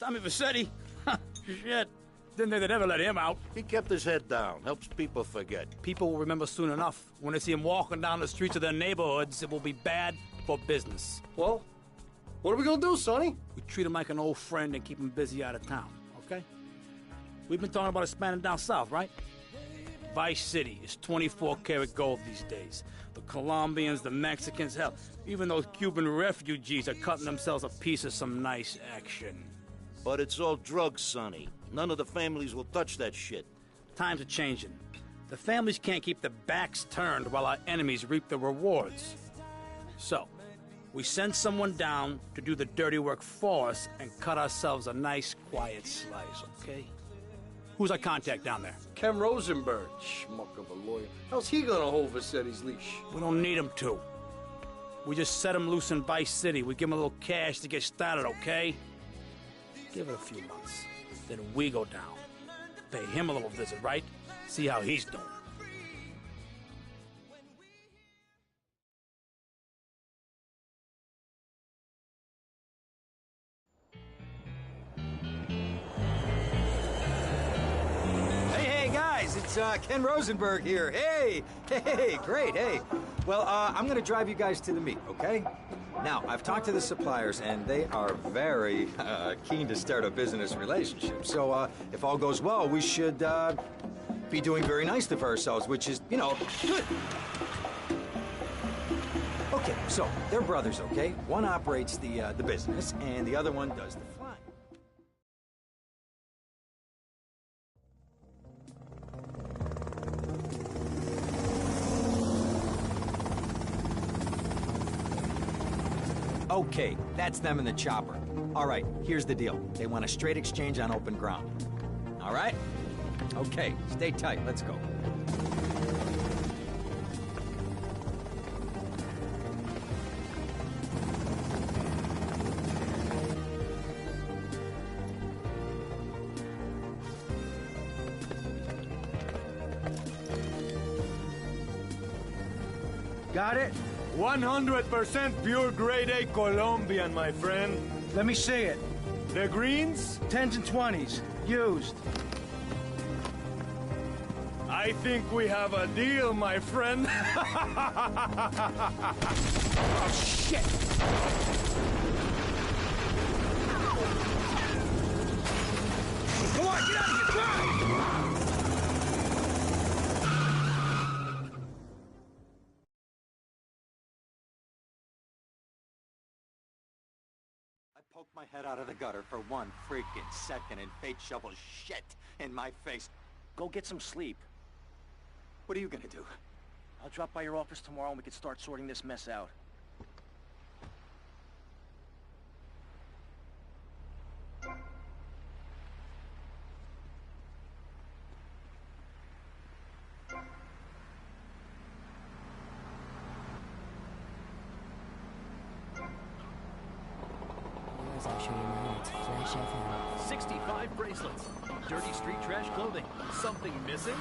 Tommy Vassetti? Shit. Didn't think they'd ever let him out. He kept his head down. Helps people forget. People will remember soon enough. When they see him walking down the streets of their neighborhoods, it will be bad for business. Well, what are we gonna do, Sonny? We treat him like an old friend and keep him busy out of town, okay? We've been talking about expanding down south, right? Vice City is 24-karat gold these days. The Colombians, the Mexicans, hell, even those Cuban refugees are cutting themselves a piece of some nice action. But it's all drugs, Sonny. None of the families will touch that shit. Times are changing. The families can't keep their backs turned while our enemies reap the rewards. So, we send someone down to do the dirty work for us and cut ourselves a nice, quiet slice, okay? Who's our contact down there? Ken Rosenberg, schmuck of a lawyer. How's he gonna hold Vassetti's leash? We don't need him to. We just set him loose in Vice City. We give him a little cash to get started, okay? Give it a few months. Then we go down. Pay him a little visit, right? See how he's doing. Hey, guys, it's Ken Rosenberg here. Hey, great, hey. Well, I'm gonna drive you guys to the meet, okay? Now, I've talked to the suppliers, and they are very keen to start a business relationship. So, if all goes well, we should be doing very nicely for ourselves, which is, you know, good. Okay, so they're brothers, okay? One operates the business, and the other one does the flying. Okay, that's them in the chopper. All right, here's the deal. They want a straight exchange on open ground. All right? Okay, stay tight. Let's go. Got it? 100% pure grade A Colombian, my friend. Let me see it. The greens? 10s and 20s. Used. I think we have a deal, my friend. Oh, shit! Come on, get out of here! Drive! Poke my head out of the gutter for one freaking second and fate shovels shit in my face. Go get some sleep. What are you gonna do? I'll drop by your office tomorrow and we can start sorting this mess out. I'm sure you know it's Flash FM. 65 bracelets, dirty street trash clothing. Something missing?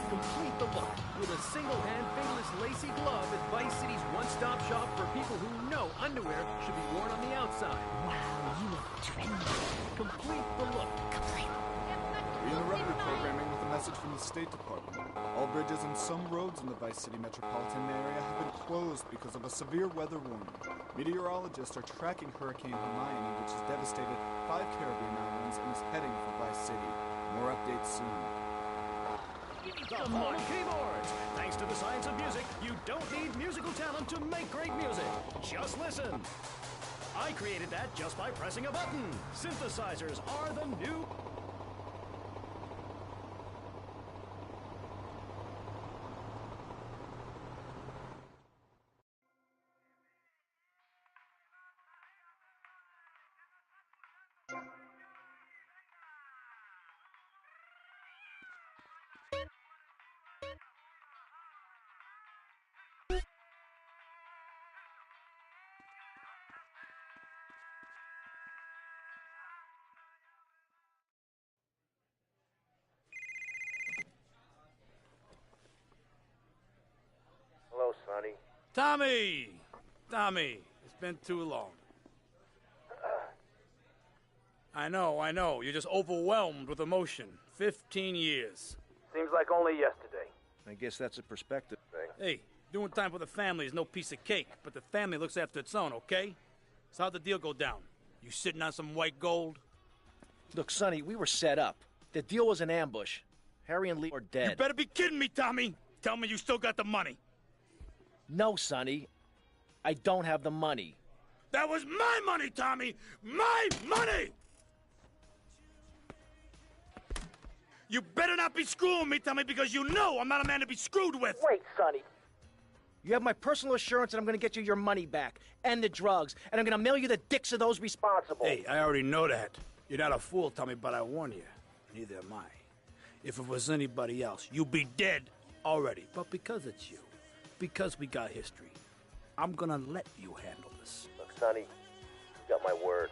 Complete the look with a single-hand, fingerless, lacy glove at Vice City's one-stop shop for people who know underwear should be worn on the outside. Wow, you look trendy. Complete the look. Complete. We interrupted programming with a message from the State Department. All bridges and some roads in the Vice City metropolitan area have been closed because of a severe weather warning. Meteorologists are tracking Hurricane Hermione, which has devastated 5 Caribbean islands and is heading for Vice City. More updates soon. The Hall of Keyboards! Thanks to the science of music, you don't need musical talent to make great music. Just listen. I created that just by pressing a button. Synthesizers are the new... Hello, Sonny. Tommy! Tommy, it's been too long. I know. You're just overwhelmed with emotion. 15 years. Seems like only yesterday. I guess that's a perspective thing. Hey, doing time for the family is no piece of cake, but the family looks after its own, okay? So how'd the deal go down? You sitting on some white gold? Look, Sonny, we were set up. The deal was an ambush. Harry and Lee are dead. You better be kidding me, Tommy! Tell me you still got the money. No, Sonny. I don't have the money. That was my money, Tommy! My money! You better not be screwing me, Tommy, because you know I'm not a man to be screwed with! Wait, Sonny. You have my personal assurance that I'm gonna get you your money back, and the drugs, and I'm gonna mail you the dicks of those responsible. Hey, I already know that. You're not a fool, Tommy, but I warn you, neither am I. If it was anybody else, you'd be dead already. But because it's you, because we got history, I'm gonna let you handle this. Look, Sonny, you got my word.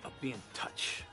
I'll be in touch.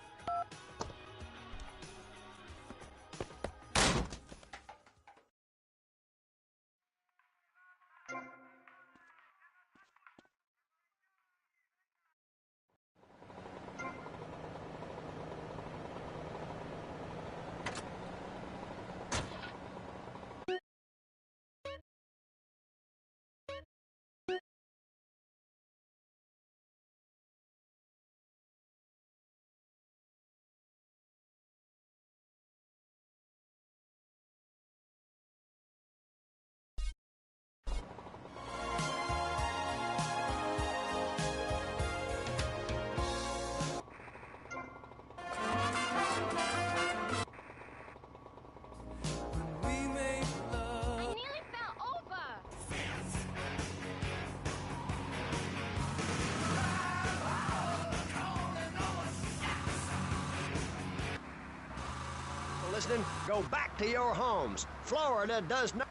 Listening, go back to your homes. Florida does not.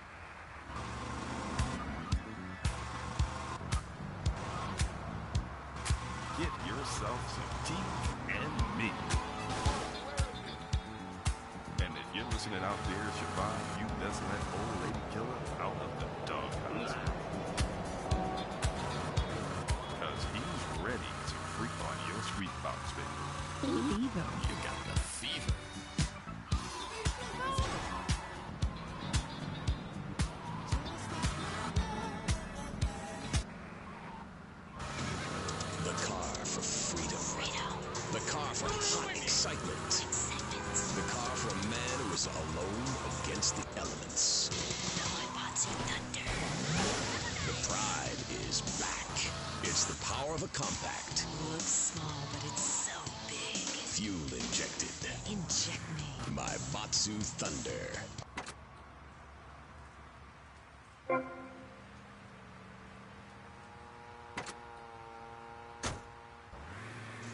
Get yourself some tea and me. And if you're listening out there, Shabbat, you best let old lady killer out of the doghouse. Cause he's ready to freak on your sweet box, baby. You got the fever. Alone against the elements. The pride is back. It's the power of a compact. Looks small, but it's so big. Fuel injected. Inject me. My Batsu Thunder.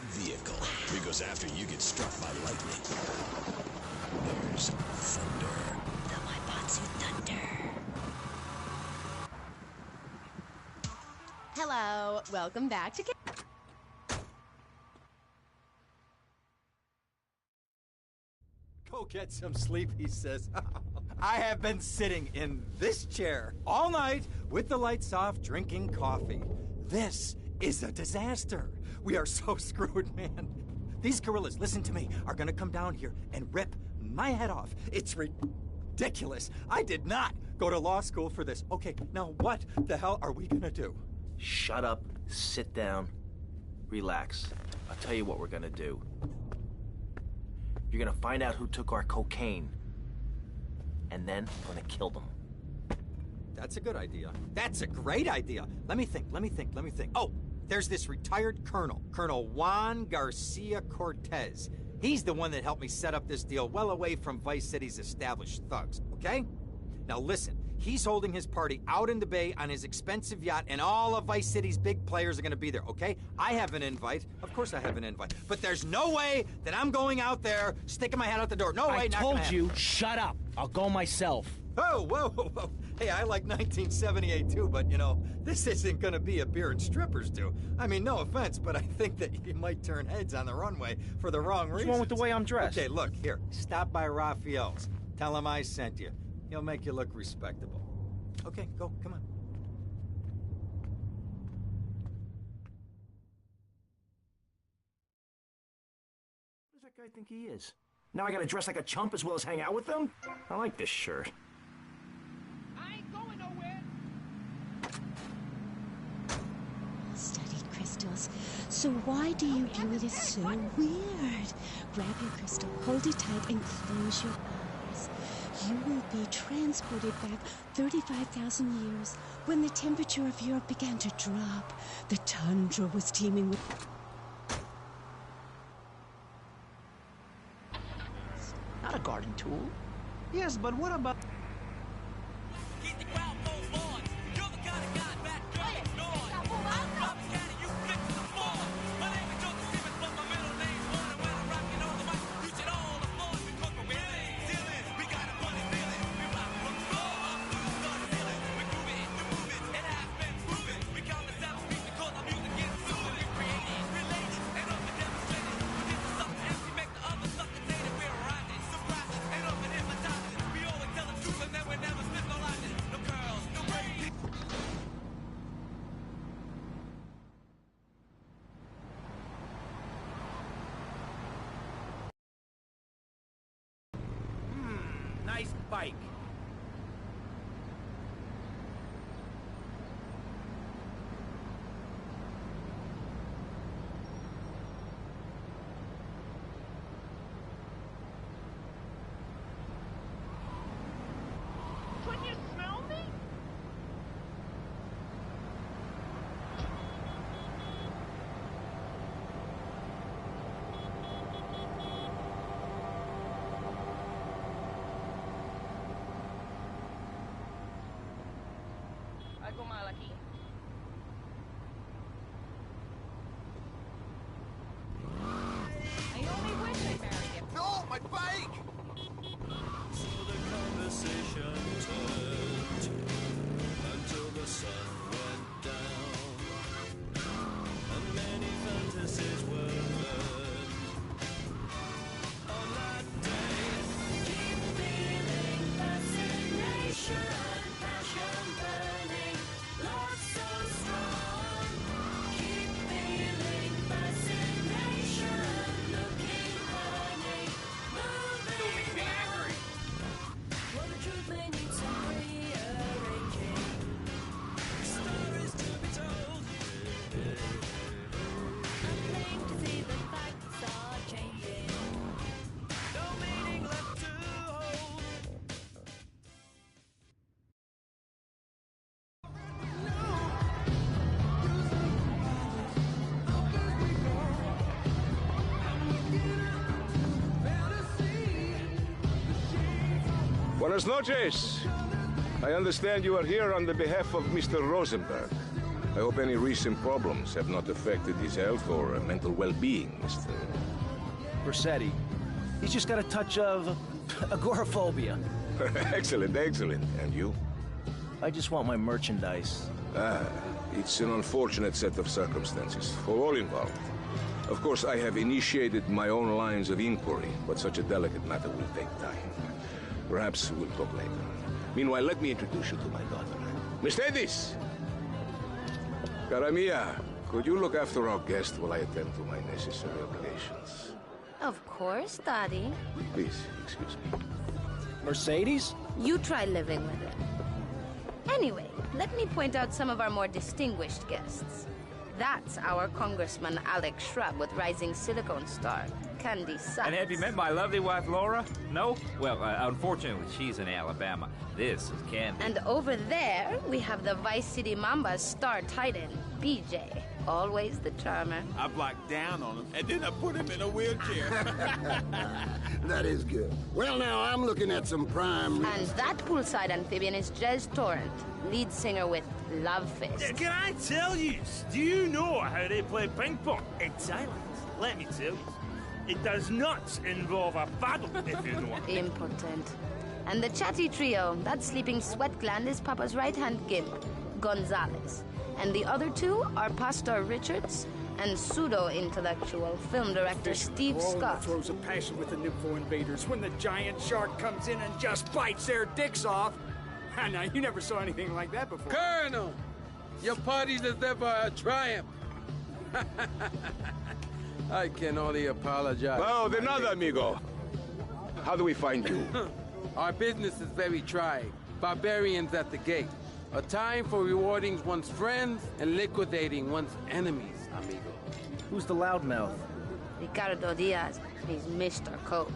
Vehicle. Because after you get struck by lightning, there's thunder. The Maibatsu Thunder. Hello, welcome back to... Go get some sleep, he says. I have been sitting in this chair all night with the lights off, drinking coffee. This is a disaster. We are so screwed, man. These gorillas, listen to me, are gonna come down here and rip my head off. It's ridiculous. I did not go to law school for this. Okay, now what the hell are we gonna do? Shut up, sit down, relax. I'll tell you what we're gonna do. You're gonna find out who took our cocaine, and then we're gonna kill them. That's a good idea. That's a great idea. Let me think. Oh, there's this retired colonel, Colonel Juan Garcia Cortez. He's the one that helped me set up this deal well away from Vice City's established thugs, okay? Now listen, he's holding his party out in the bay on his expensive yacht, and all of Vice City's big players are gonna be there, okay? I have an invite. Of course I have an invite. But there's no way that I'm going out there sticking my head out the door. No way, I not told gonna you, happen. shut up. I'll go myself. Oh, whoa. Hey, I like 1978 too, but you know, this isn't gonna be a beer and strippers do. I mean, no offense, but I think that you might turn heads on the runway for the wrong reasons. What's wrong with the way I'm dressed? Okay, look, here, stop by Raphael's. Tell him I sent you. He'll make you look respectable. Okay, go, come on. Who's that guy think he is? Now I gotta dress like a chump as well as hang out with them? I like this shirt. I ain't going nowhere. Studied crystals. So why do you view it as so weird? Grab your crystal, hold it tight, and close your eyes. You will be transported back 35,000 years when the temperature of Europe began to drop. The tundra was teeming with... Not a garden tool. Yes, but what about... Nice bike. Can you smell me? Algo mal aquí. I only wish I married him. No, my bike! So the conversation turned until the sun went down, and many fantasies were learned on that day. Keep feeling fascination, passion burning, love so strong. Keep feeling fascination, looking, burning, moving on. Well, the truth may need some rearranging. Stories to be told. I'm plain to see the facts are changing. No meaning left to hold. Buenas noches. I understand you are here on the behalf of Mr. Rosenberg. I hope any recent problems have not affected his health or mental well-being, Mr. Versetti. He's just got a touch of agoraphobia. Excellent, excellent. And you? I just want my merchandise. Ah, it's an unfortunate set of circumstances for all involved. Of course, I have initiated my own lines of inquiry, but such a delicate matter will take time. Perhaps we'll talk later. Meanwhile, let me introduce you to my daughter. Mercedes! Cara mia, could you look after our guest while I attend to my necessary obligations? Of course, Daddy. Please, excuse me. Mercedes? You try living with it. Anyway, let me point out some of our more distinguished guests. That's our Congressman Alex Shrub with rising silicone star, Candy Sykes. And have you met my lovely wife, Laura? No? Well, unfortunately, she's in Alabama. This is Candy. And over there, we have the Vice City Mamba's star titan, BJ. Always the charmer. I blocked down on him, and then I put him in a wheelchair. That is good. Well, now, I'm looking at some prime... And that poolside amphibian is Jez Torrent, lead singer with Love Fist. Can I tell you? Do you know how they play ping pong? It's silent. Let me tell you. It does not involve a paddle, if you know what I mean. Impotent. And the chatty trio, that sleeping sweat gland is Papa's right-hand gimp, Gonzalez. And the other two are Pastor Richards and pseudo-intellectual film director Steve Scott. Throws a passion with the nympho invaders when the giant shark comes in and just bites their dicks off. Now, you never saw anything like that before. Colonel, your party deserve a triumph. I can only apologize. Well, de nada, amigo. How do we find you? Our business is very trying. Barbarians at the gate. A time for rewarding one's friends and liquidating one's enemies, amigo. Who's the loudmouth? Ricardo Diaz. He's Mr. Coke.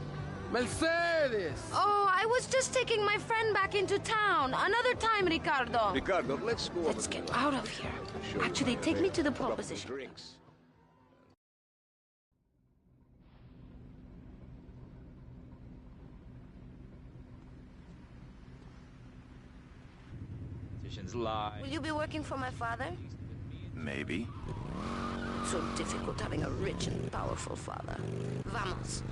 Mercedes! Oh, I was just taking my friend back into town. Another time, Ricardo. Ricardo, let's go. Let's get out of here. Actually, take me to the pole position. Lie. Will you be working for my father? Maybe. It's so difficult having a rich and powerful father. Vamos.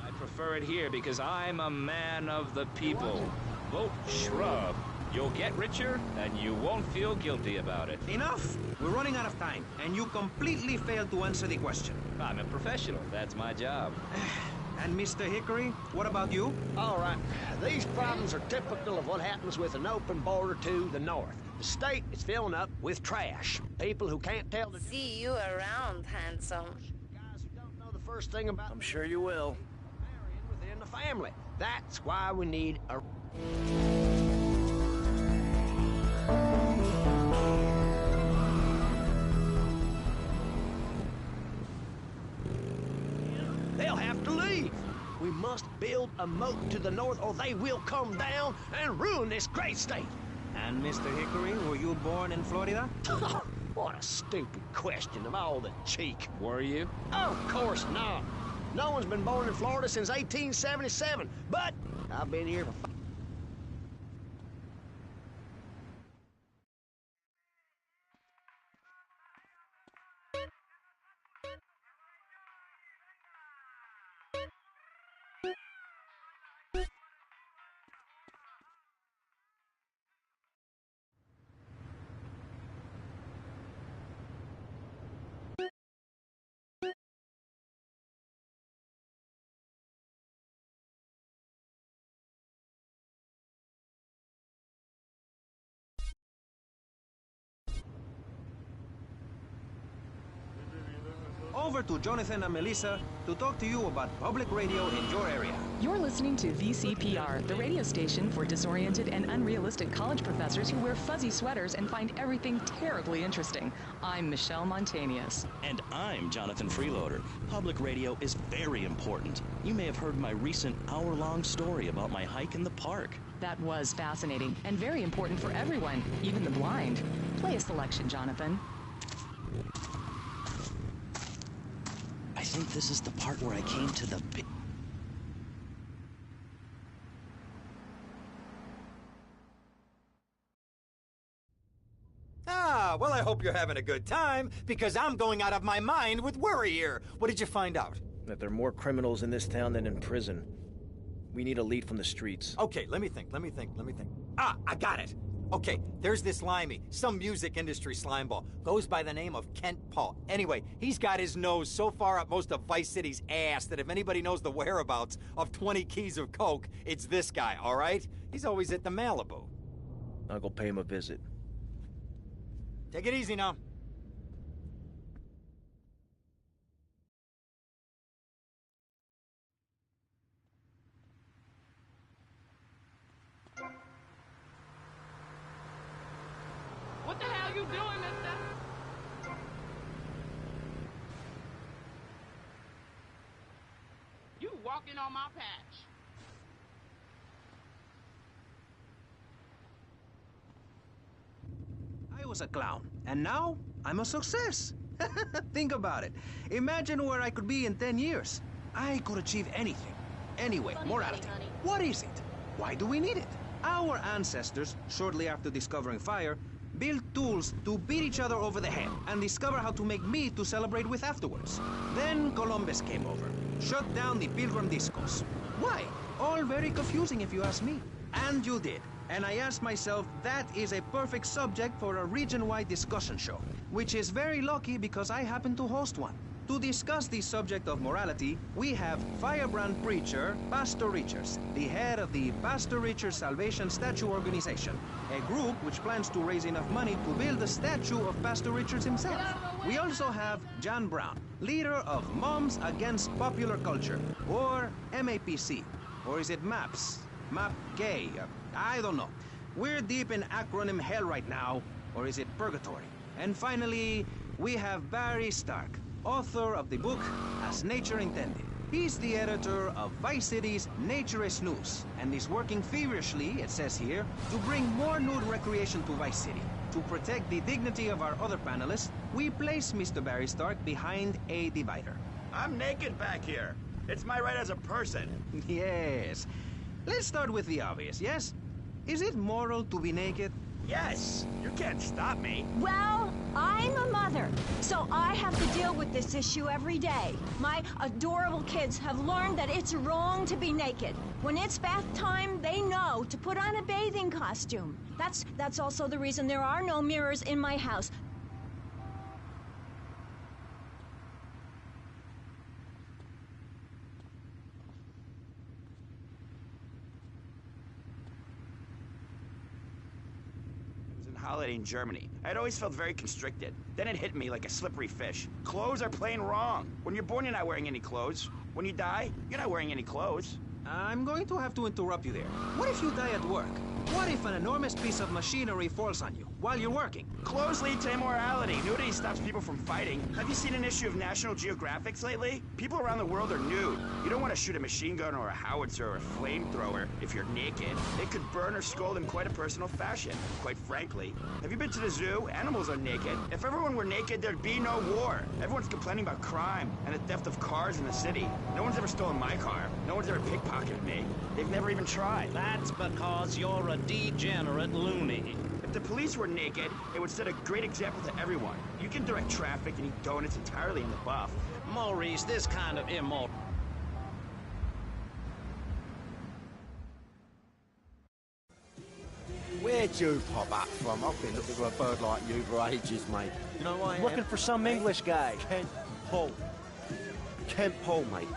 I prefer it here because I'm a man of the people. Vote shrub. You'll get richer, and you won't feel guilty about it. Enough! We're running out of time, and you completely failed to answer the question. I'm a professional. That's my job. And Mr. Hickory, what about you? All right. These problems are typical of what happens with an open border to the north. The state is filling up with trash. People who can't tell the... See you around, handsome. Guys who don't know the first thing about... I'm sure you will. ...marrying within the family. That's why we need a... They'll have to leave. We must build a moat to the north or they will come down and ruin this great state. And Mr. Hickory, were you born in Florida? What a stupid question of all the cheek. Were you? Of course not. No one's been born in Florida since 1877, but I've been here for... Over to Jonathan and Melissa to talk to you about public radio in your area. You're listening to VCPR, the radio station for disoriented and unrealistic college professors who wear fuzzy sweaters and find everything terribly interesting. I'm Michelle Montanius. And I'm Jonathan Freeloader. Public radio is very important. You may have heard my recent hour-long story about my hike in the park. That was fascinating and very important for everyone, even the blind. Play a selection, Jonathan. I think this is the part where I came to the Ah, well, I hope you're having a good time, because I'm going out of my mind with worry here. What did you find out? That there are more criminals in this town than in prison. We need a lead from the streets. Okay, let me think. Ah, I got it. Okay, there's this limey, some music industry slimeball. Goes by the name of Kent Paul. Anyway, he's got his nose so far up most of Vice City's ass that if anybody knows the whereabouts of 20 keys of coke, it's this guy, all right? He's always at the Malibu. I'll go pay him a visit. Take it easy now. What the hell you doing, mister? You walking on my patch. I was a clown, and now I'm a success. Think about it. Imagine where I could be in 10 years. I could achieve anything. Anyway, morality. What is it? Why do we need it? Our ancestors, shortly after discovering fire, built tools to beat each other over the head and discover how to make meat to celebrate with afterwards. Then Columbus came over, shut down the Pilgrim Discos. Why? All very confusing if you ask me. And you did. And I asked myself, that is a perfect subject for a region-wide discussion show, which is very lucky because I happen to host one. To discuss the subject of morality, we have firebrand preacher Pastor Richards, the head of the Pastor Richards Salvation Statue Organization, a group which plans to raise enough money to build a statue of Pastor Richards himself. We also have John Brown, leader of Moms Against Popular Culture, or MAPC. Or is it MAPS? MAP Gay? I don't know. We're deep in acronym hell right now. Or is it purgatory? And finally, we have Barry Stark, author of the book As Nature Intended. He's the editor of Vice City's Naturist News, and is working feverishly, it says here, to bring more nude recreation to Vice City. To protect the dignity of our other panelists, we place Mr. Barry Stark behind a divider. I'm naked back here. It's my right as a person. Yes. Let's start with the obvious, yes? Is it moral to be naked? Yes. You can't stop me. Well, I'm a mother, so I have to deal with this issue every day. My adorable kids have learned that it's wrong to be naked. When it's bath time, they know to put on a bathing costume. That's also the reason there are no mirrors in my house. Holiday in Germany. I'd always felt very constricted. Then it hit me like a slippery fish. Clothes are plain wrong. When you're born, you're not wearing any clothes. When you die, you're not wearing any clothes. I'm going to have to interrupt you there. What if you die at work? What if an enormous piece of machinery falls on you while you're working? Clothes lead to immorality. Nudity stops people from fighting. Have you seen an issue of National Geographic lately? People around the world are nude. You don't want to shoot a machine gun or a howitzer or a flamethrower if you're naked. It could burn or scold in quite a personal fashion, quite frankly. Have you been to the zoo? Animals are naked. If everyone were naked, there'd be no war. Everyone's complaining about crime and the theft of cars in the city. No one's ever stolen my car. No one's ever pickpocketed me. They've never even tried. That's because you're a degenerate loony. If the police were naked, it would set a great example to everyone. You can direct traffic and eat donuts entirely in the buff. Maurice, this kind of immoral... Where'd you pop up from? I've been looking for a bird like you for ages, mate. You know why? Looking for some English guy. Kent Paul. Kent Paul, mate.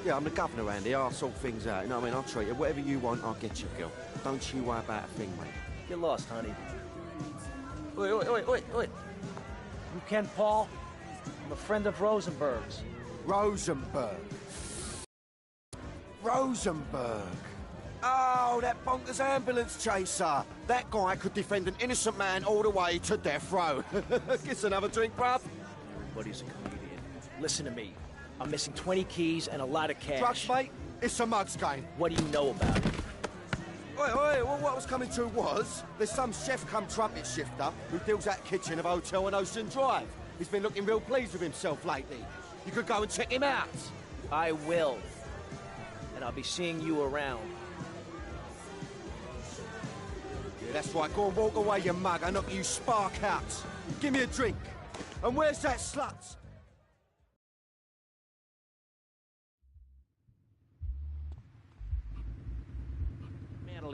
Yeah, I'm the governor around here. I'll sort things out. You know what I mean? I'll treat you. Whatever you want, I'll get you, girl. Don't you worry about a thing, mate. Get lost, honey. Wait. You Ken Paul? I'm a friend of Rosenberg's. Rosenberg. Oh, that bonkers ambulance chaser. That guy could defend an innocent man all the way to death row. Get another drink, bruv. Everybody's a comedian. Listen to me. I'm missing 20 keys and a lot of cash. Drugs, mate? It's a mug's game. What do you know about it? Wait, well, what I was coming to was, there's some chef come trumpet shifter who deals at the kitchen of a hotel on Ocean Drive. He's been looking real pleased with himself lately. You could go and check him out. I will. And I'll be seeing you around. Yeah, that's right. Go and walk away, you mug. I knock you spark out. Give me a drink. And where's that slut?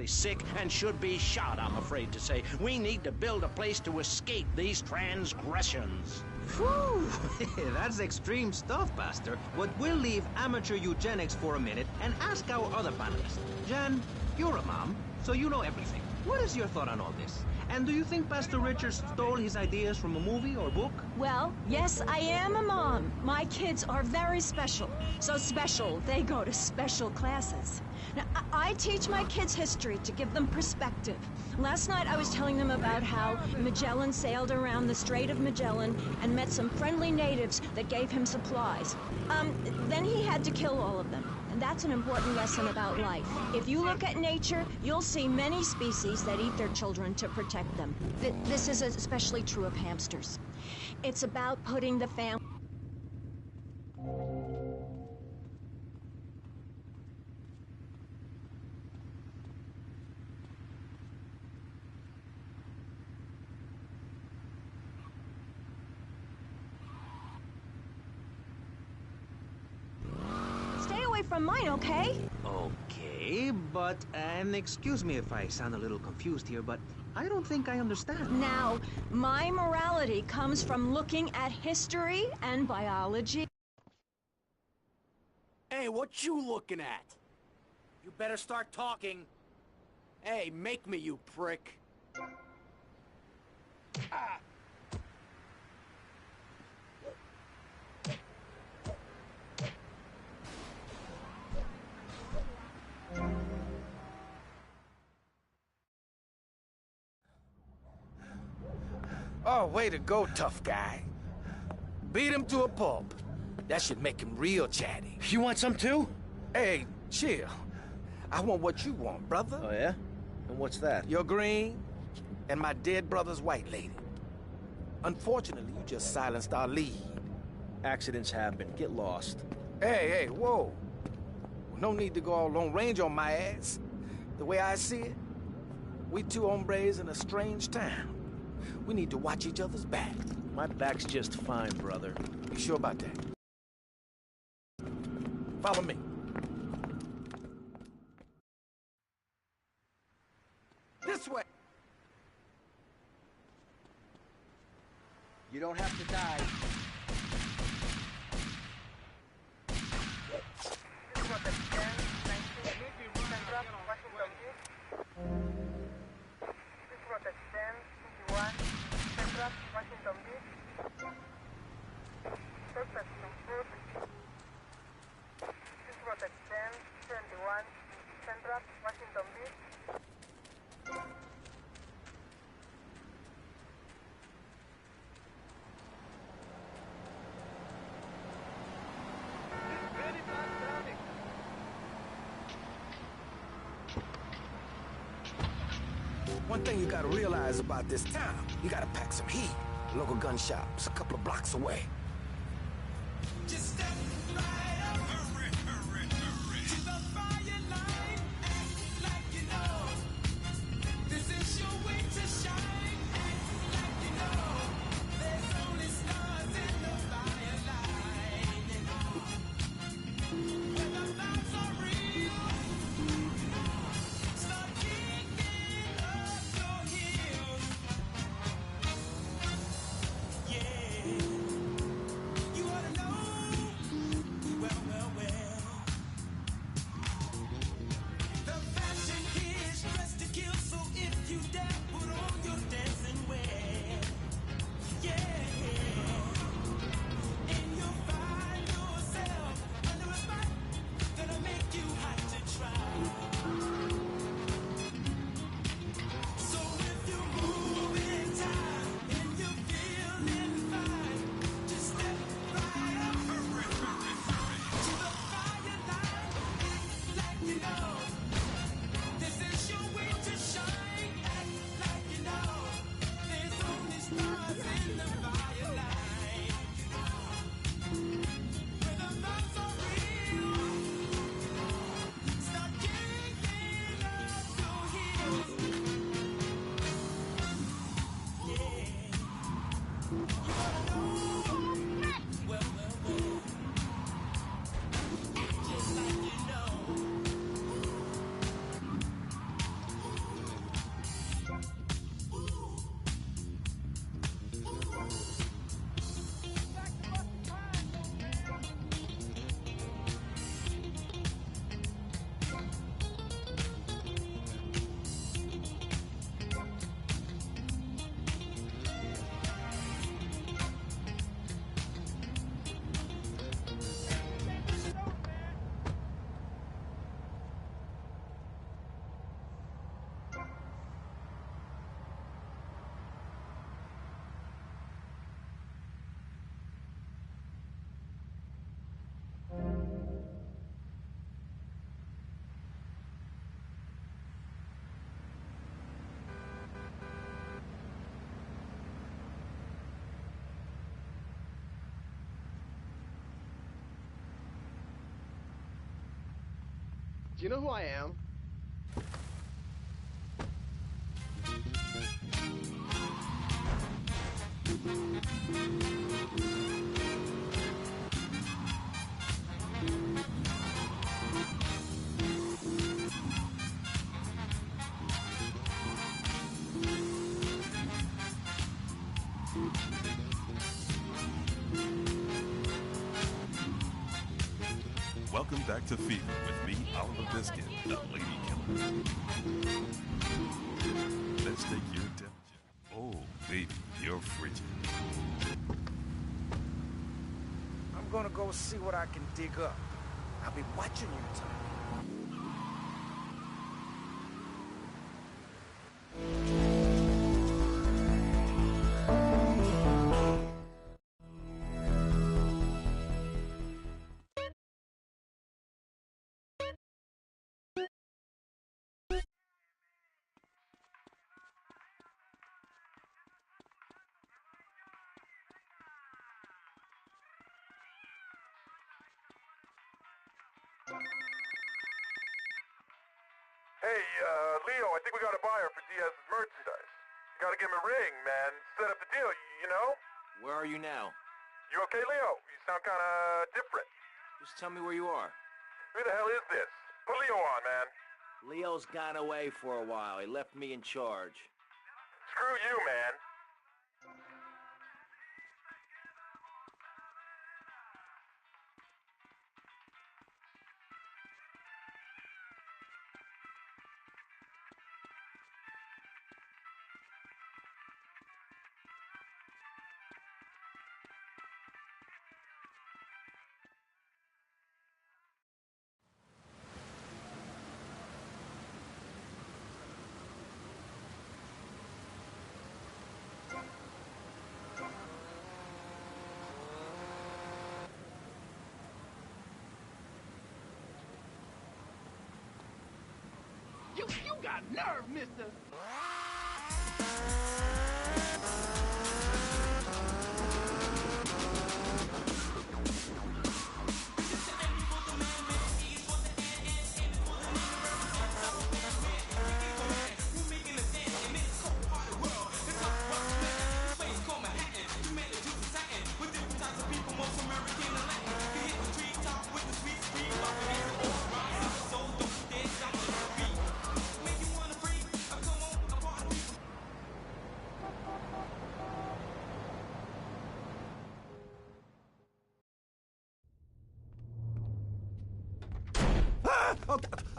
Sick and should be shot, I'm afraid to say. We need to build a place to escape these transgressions. Whew, that's extreme stuff, Pastor. But we'll leave amateur eugenics for a minute and ask our other panelists. Jan, you're a mom, so you know everything. What is your thought on all this? And do you think Pastor Richards stole his ideas from a movie or book? Well, yes, I am a mom. My kids are very special. So special, they go to special classes. Now, I teach my kids history to give them perspective. Last night I was telling them about how Magellan sailed around the Strait of Magellan and met some friendly natives that gave him supplies. Then he had to kill all of them. And that's an important lesson about life. If you look at nature, you'll see many species that eat their children to protect them. This is especially true of hamsters. It's about putting the family... from mine, okay? Okay, but, and excuse me if I sound a little confused here, but I don't think I understand. Now, my morality comes from looking at history and biology. Hey, what you looking at? You better start talking. Hey, make me, you prick. Ah. Oh, way to go, tough guy. Beat him to a pulp. That should make him real chatty. You want some too? Hey, chill. I want what you want, brother. Oh, yeah? And what's that? Your green and my dead brother's white lady. Unfortunately, you just silenced our lead. Accidents happen. Get lost. Hey, whoa. No need to go all long range on my ass. The way I see it, we two hombres in a strange town. We need to watch each other's back. My back's just fine, brother. You sure about that? Follow me. This way. You don't have to die. One thing you gotta realize about this town, you gotta pack some heat. Local gun shop's a couple of blocks away. Just step right up. Hurry, hurry, hurry. To the fire line. Act like you know. This is your way to shine. Act like you know. There's only stars in the fire line. When the lights are real, start kicking up your heels. Yeah. You ought to know. Well, well, well. The fashion here is dressed to kill, so if you dare, put on your dancing wear. Yeah. And you'll find yourself under a spot that'll make you hot to try. So if you're moving time and you're feeling fine, just step right up. Hurry, hurry, hurry. To the fire line. Act like you know. This is your way to shine. Act like you know. There's only stars in the fire line. When the lights are real, start kicking up your heels. Yeah. You ought to know. Well, well, well. Act just like you know. Do you know who I am? Welcome back to Fever with me, Oliver Biscuit, the Lady Killer. Let's take your temperature. Oh, baby, you're frigid. I'm gonna go see what I can dig up. I'll be watching you tonight. Hey, Leo, I think we got a buyer for Diaz's merchandise. You gotta give him a ring, man. Set up the deal, you know? Where are you now? You okay, Leo? You sound kinda different. Just tell me where you are. Who the hell is this? Put Leo on, man. Leo's gone away for a while. He left me in charge. Screw you, man. You got nerve, mister.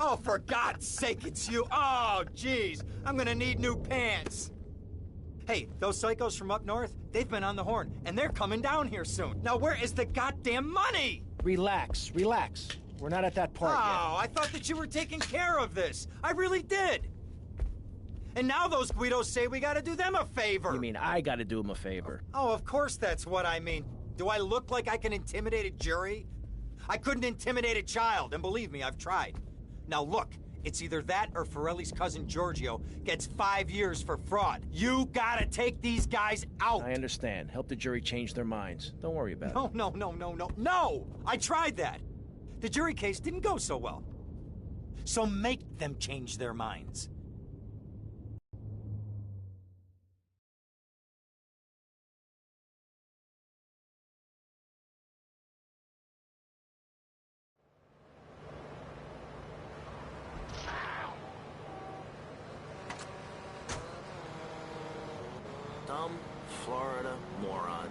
Oh, for God's sake, it's you. Oh, jeez. I'm gonna need new pants. Hey, those psychos from up north, they've been on the horn, and they're coming down here soon. Now, where is the goddamn money? Relax, relax. We're not at that part yet. Oh, I thought that you were taking care of this. I really did. And now those Guidos say we gotta do them a favor. You mean I gotta do them a favor? Oh, of course that's what I mean. Do I look like I can intimidate a jury? I couldn't intimidate a child, and believe me, I've tried. Now look, it's either that or Forelli's cousin Giorgio gets 5 years for fraud. You gotta take these guys out. I understand. Help the jury change their minds. Don't worry about it. No! I tried that. The jury case didn't go so well. So make them change their minds. Dumb Florida moron.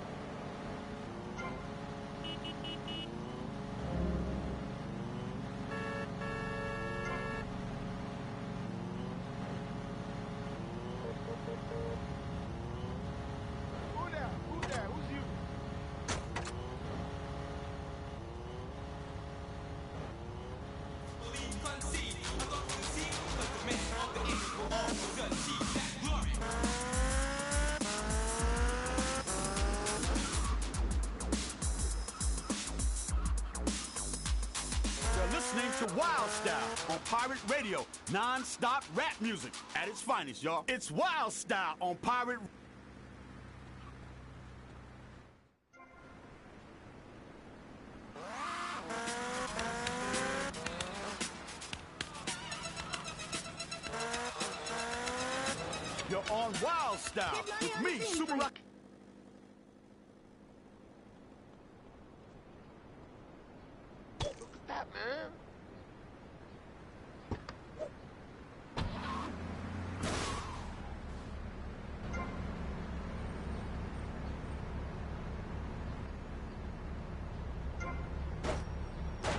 Who there? Who's you? You're listening to Wild Style on Pirate Radio. Non-stop rap music at its finest, y'all. It's Wild Style on Pirate. You're on Wild Style with me, Super Rock. Look at that, man.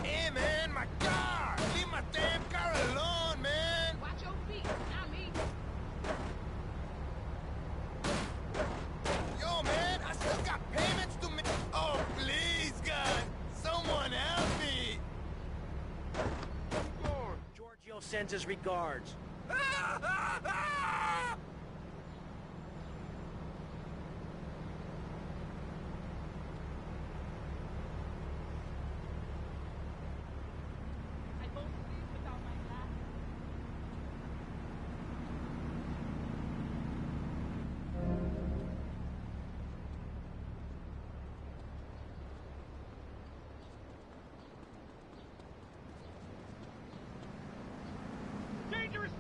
Hey, man, my car! Leave my damn car alone, man! Watch your feet, not me. Yo, man, I still got payments to make. Oh, please, God! Someone help me! Giorgio sends his regards. Dangerous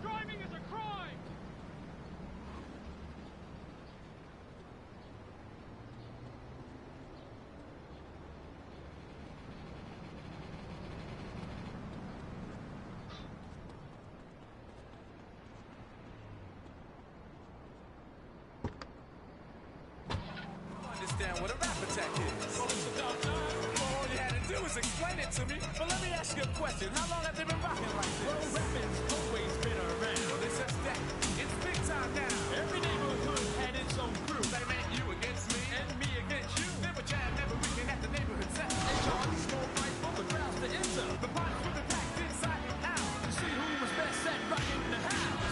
what a rap attack is. Well, it's about time. Well, all you had to do was explain it to me. But let me ask you a question. How long have they been rocking like this? Well, rapping's always been around. Well, it's just that. It's big time now. Every neighborhood had its own crew. They meant you against me and me against you. Never jam, never weekend at the neighborhood set. They charged small fight for the crowds to enter. The parties would be packed inside and out to see who was best at rocking the house.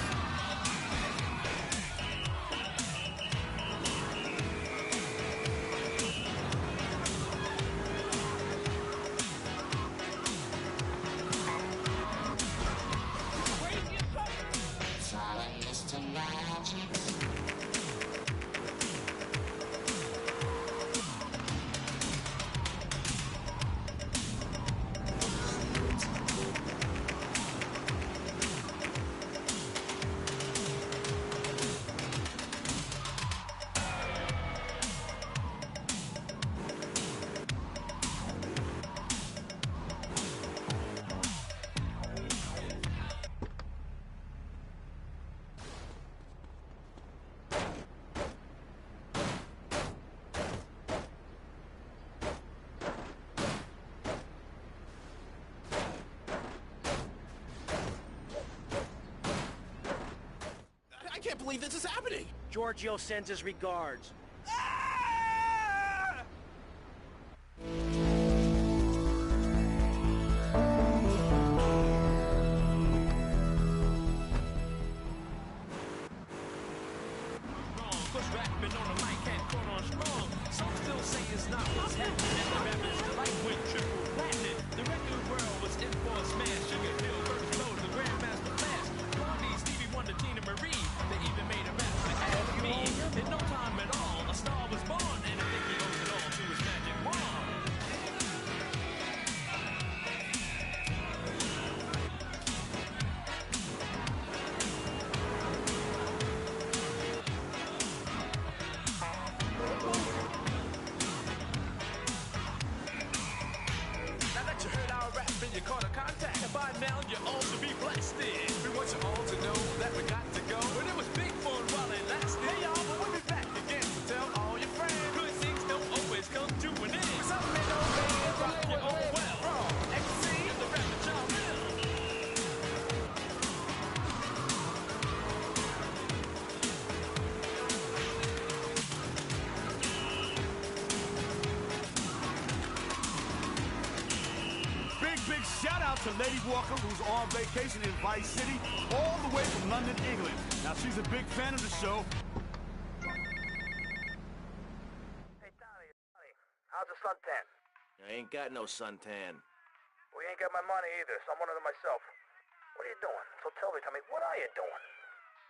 I can't believe this is happening. Giorgio sends his regards. Push rapping on the mic and caught on strong. Some still say it's not what's happening. And the rappers delight went triple platinum. The record world was in for a smash. Sugar Hill, First Mode, the Grandmaster Flash. Blondie, Stevie Wonder, Tina Marie. They even made a rap to add me. In no time at all, a star was born. And I think he owes it all to his magic wand. Now that you heard our rap and you caught a contact, and by now you all should be blasted. We want you all to know that we got to go. But it was big fun while it lasted. Hey y'all, but we'll be back again to tell all your friends. Good things don't always come to an end. Some may know they rock your own well. Wrong, XC and the rap that y'all will. Big shout out to Lady Walker, who's on vacation in Vice City, all the way from London, England. Now, she's a big fan of the show. Hey, Tommy, how's the suntan? I ain't got no suntan. Well, you ain't got my money either, so I'm one of them myself. What are you doing? So tell me, Tommy, what are you doing?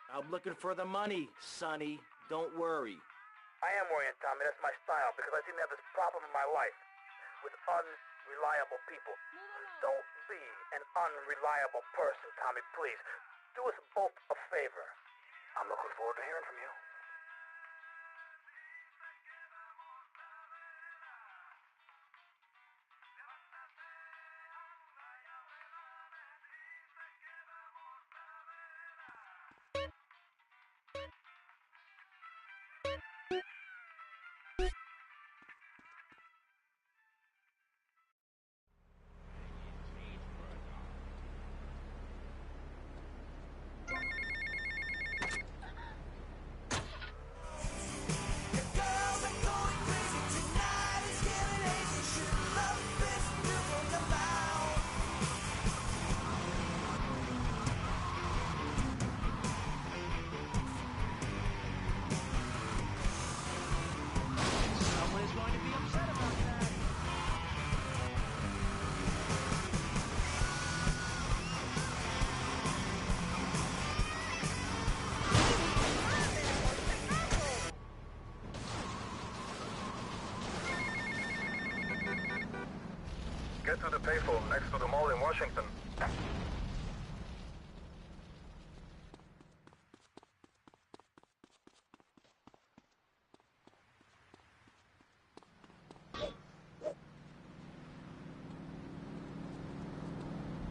I'm looking for the money, Sonny. Don't worry. I am worrying, Tommy. That's my style, because I seem to have this problem in my life with unreliable people. Don't be an unreliable person, Tommy, please. Do us both a favor. I'm looking forward to hearing from you. Get to the payphone next to the mall in Washington.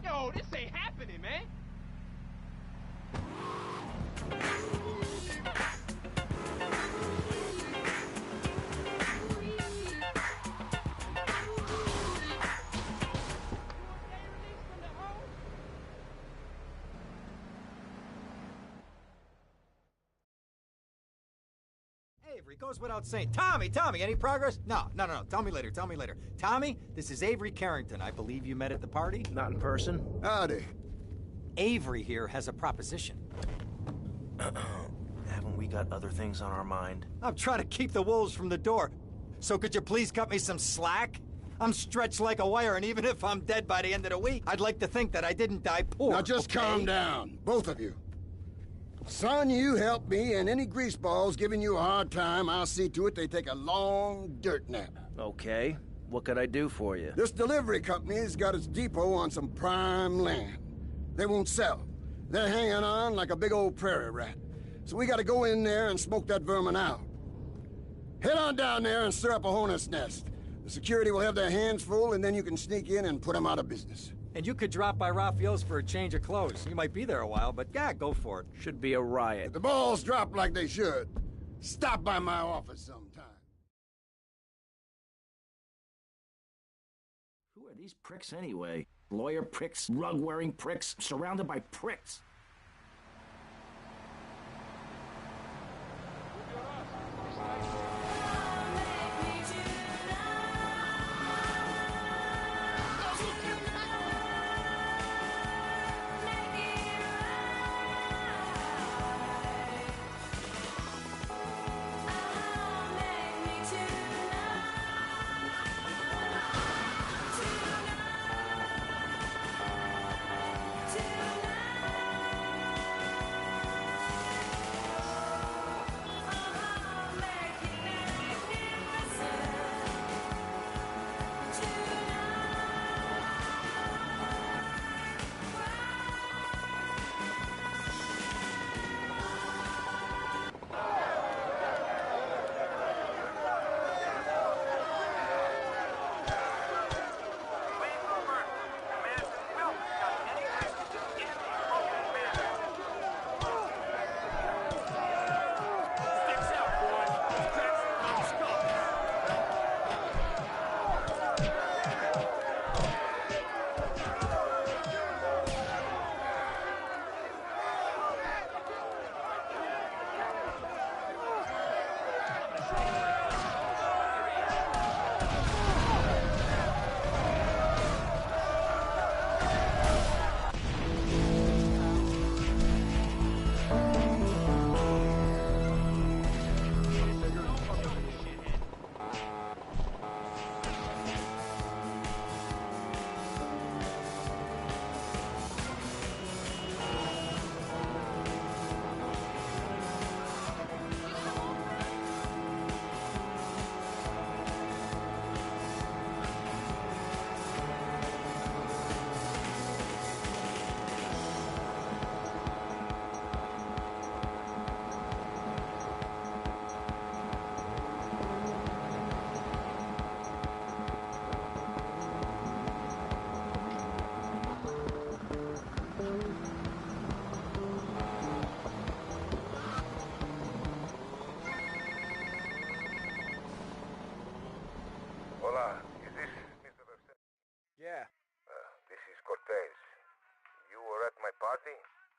Yo, this ain't happening, man. goes without saying. Tommy, any progress? No. Tell me later. Tommy, this is Avery Carrington. I believe you met at the party? Not in person. Howdy. Avery here has a proposition. Haven't we got other things on our mind? I'm trying to keep the wolves from the door. So could you please cut me some slack? I'm stretched like a wire, and even if I'm dead by the end of the week, I'd like to think that I didn't die poor. Now just calm down, both of you. Son, you help me, and any greaseballs giving you a hard time, I'll see to it they take a long dirt nap. Okay. What can I do for you? This delivery company's got its depot on some prime land. They won't sell. They're hanging on like a big old prairie rat. So we gotta go in there and smoke that vermin out. Head on down there and stir up a hornet's nest. The security will have their hands full, and then you can sneak in and put them out of business. And you could drop by Raphael's for a change of clothes. You might be there a while, but yeah, go for it. Should be a riot. If the balls drop like they should, stop by my office sometime. Who are these pricks anyway? Lawyer pricks, rug-wearing pricks, surrounded by pricks.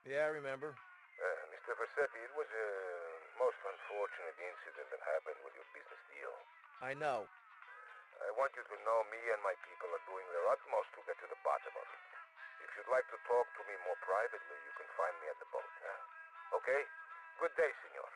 Yeah, I remember. Mr. Versetti, it was a most unfortunate incident that happened with your business deal. I know. I want you to know me and my people are doing their utmost to get to the bottom of it. If you'd like to talk to me more privately, you can find me at the boat. Okay? Good day, senor.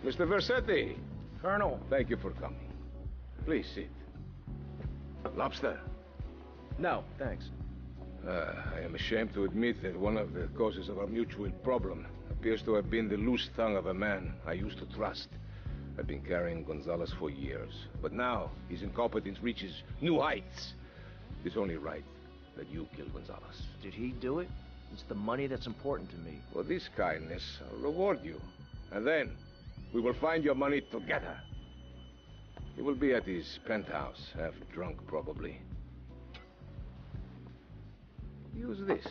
Mr. Versetti. Colonel. Thank you for coming. Please sit. Lobster? No, thanks. I am ashamed to admit that one of the causes of our mutual problem appears to have been the loose tongue of a man I used to trust. I've been carrying Gonzalez for years, but now his incompetence reaches new heights. It's only right that you kill Gonzalez. Did he do it? It's the money that's important to me. For this kindness, I'll reward you. And then, we will find your money together. He will be at his penthouse, half drunk probably. Use this.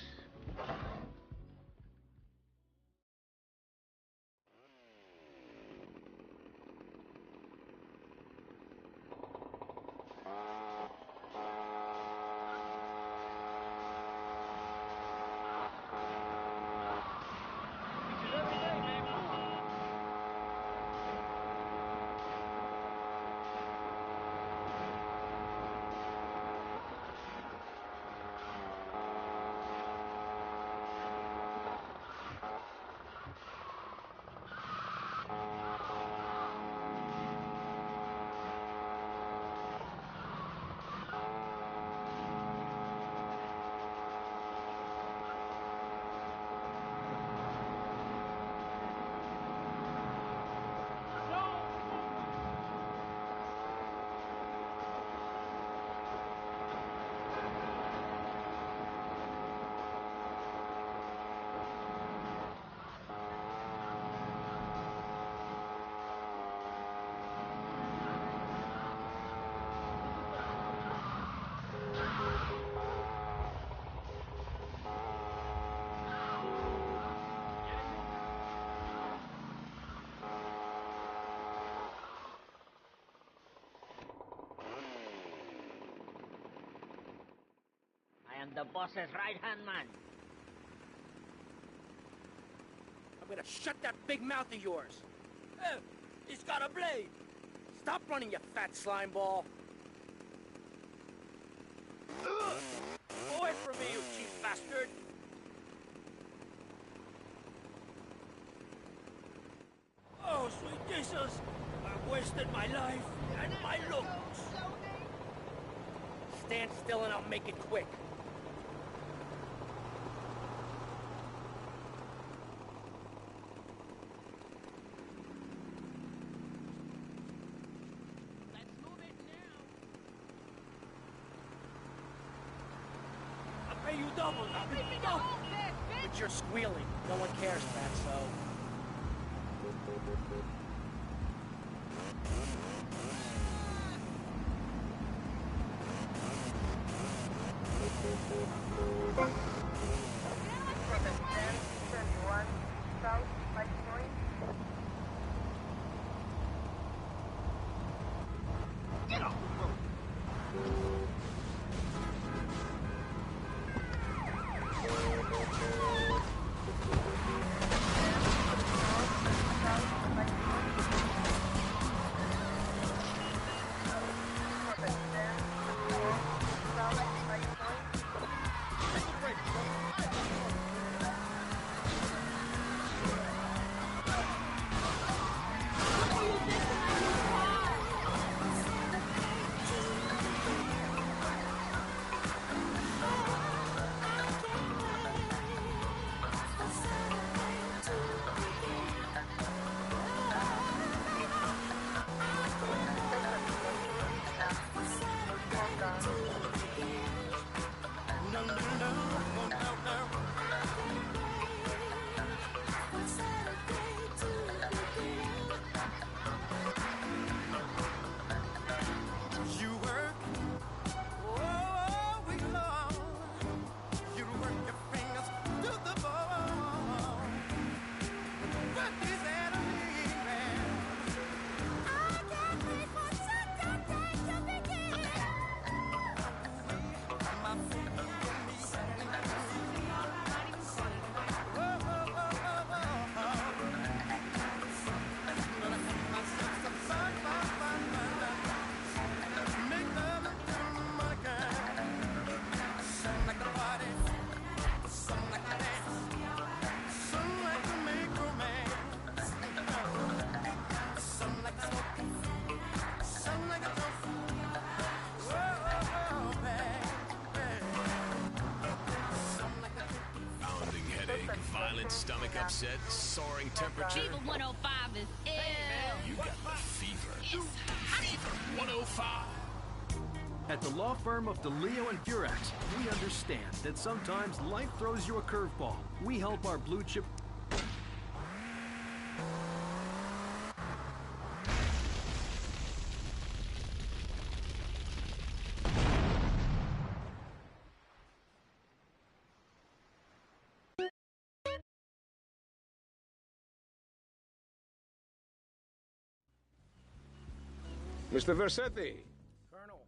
I am the boss's right-hand man. I'm gonna shut that big mouth of yours. He's got a blade. Stop running, you fat slime ball. Away from me, you cheap bastard. Oh, sweet Jesus. I've wasted my life and my looks. Stand still and I'll make it quick. You double now. But you're squealing. No one cares, Fatso. Get off the road. Feeling stomach upset, soaring temperature. Fever 105 is ill. You got the fever. Yes. Fever 105. At the law firm of DeLeo and Durax, we understand that sometimes life throws you a curveball. We help our blue chip... Mr. Versetti. Colonel.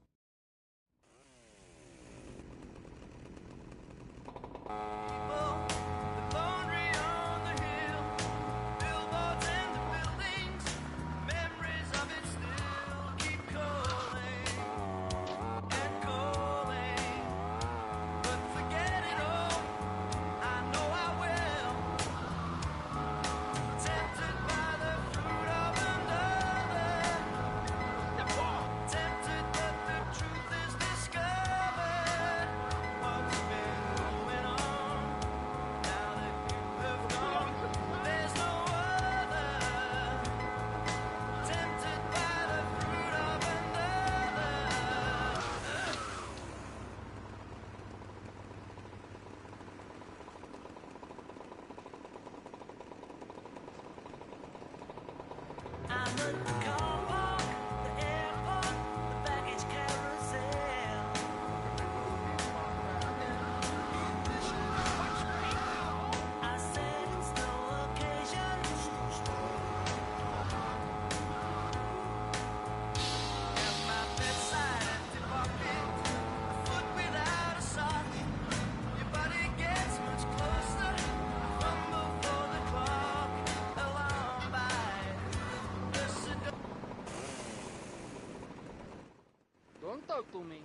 Don't talk to me.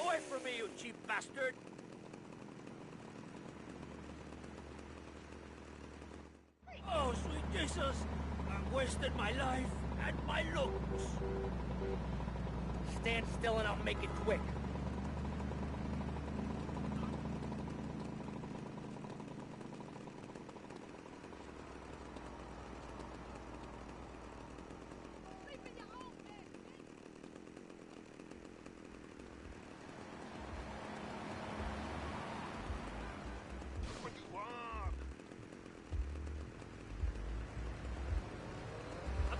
Away from me, you cheap bastard! Oh, sweet Jesus! I've wasted my life and my looks! Stand still and I'll make it quick.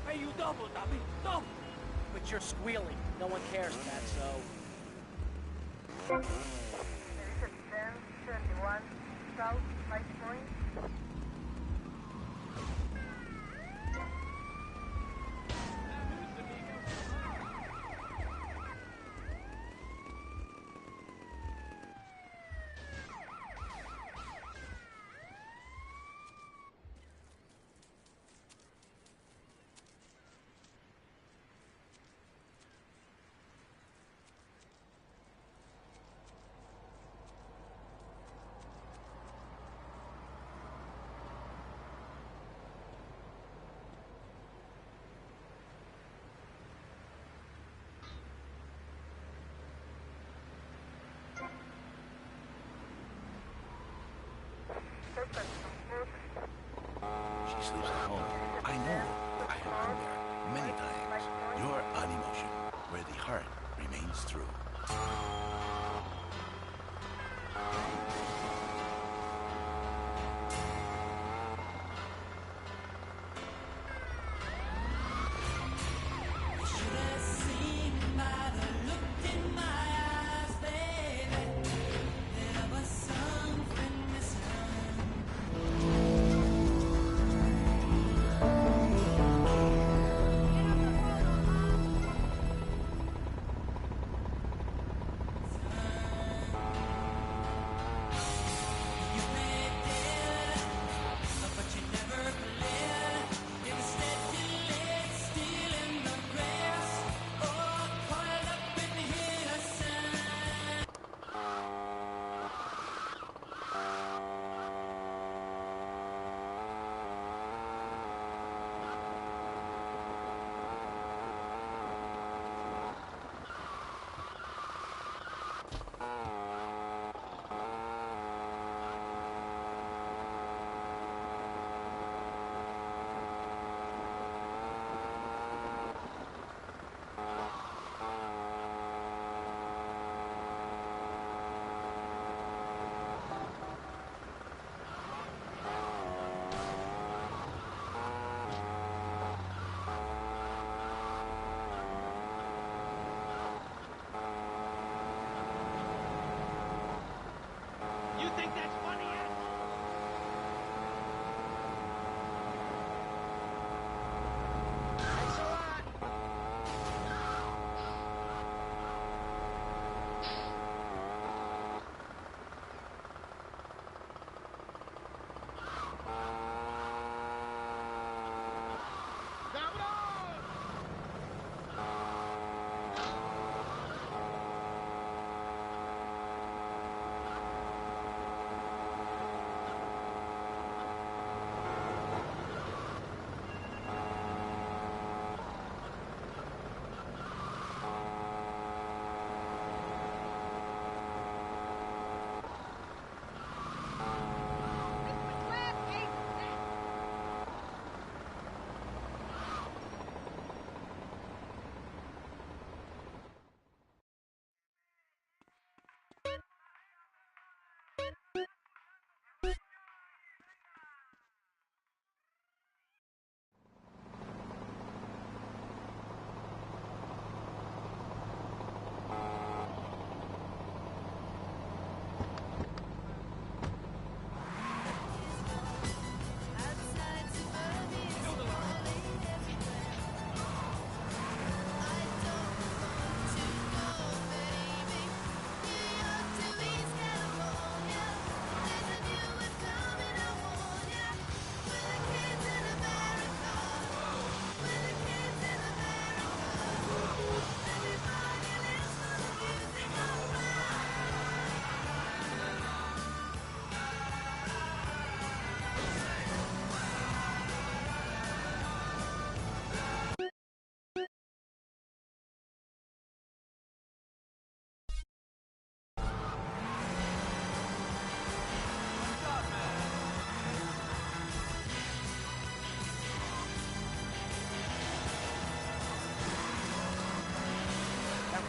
Pay you double, dummy, double! But you're squealing. No one cares, Fatso. Division 1071 South High Point. She sleeps at home. I know. I have been there many times. You're an emotion where the heart remains true.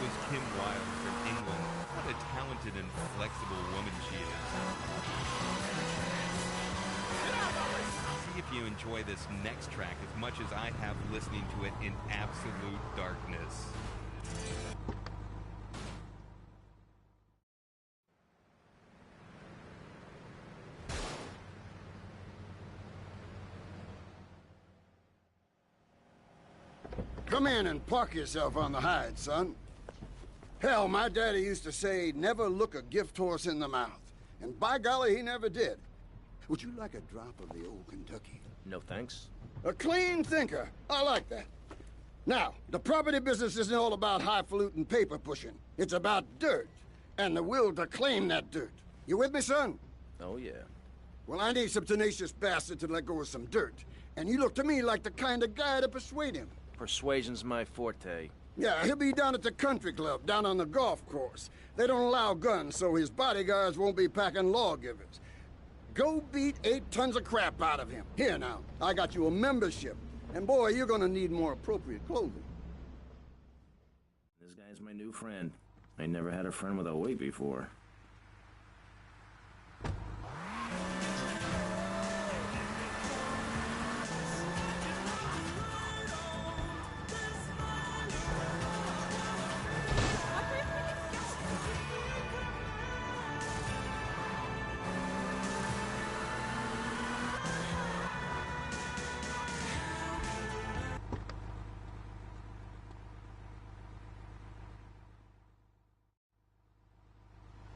was Kim Wilde from England. What a talented and flexible woman she is. See if you enjoy this next track as much as I have listening to it in absolute darkness. Come in and park yourself on the hide, son. Hell, my daddy used to say, never look a gift horse in the mouth. And by golly, he never did. Would you like a drop of the old Kentucky? No thanks. A clean thinker. I like that. Now, the property business isn't all about highfalutin paper pushing. It's about dirt, and the will to claim that dirt. You with me, son? Oh, yeah. Well, I need some tenacious bastard to let go of some dirt. And you look to me like the kind of guy to persuade him. Persuasion's my forte. Yeah, he'll be down at the country club, down on the golf course. They don't allow guns, so his bodyguards won't be packing lawgivers. Go beat 8 tons of crap out of him. Here now, I got you a membership. And boy, you're gonna need more appropriate clothing. This guy's my new friend. I never had a friend with a weight before.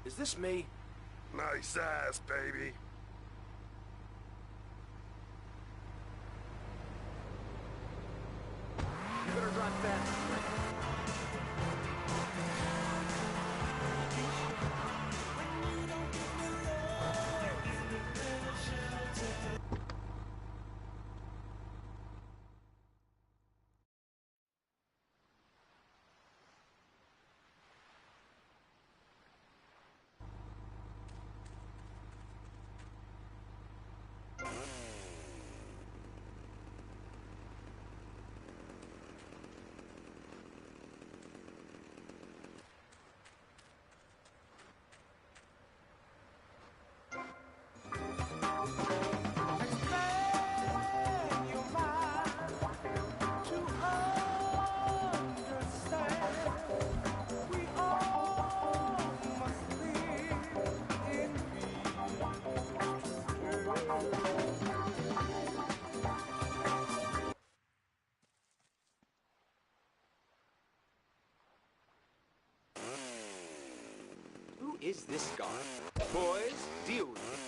Is this me? Nice ass, baby. You better drive fast. Who is this guy? Boys, deal with it.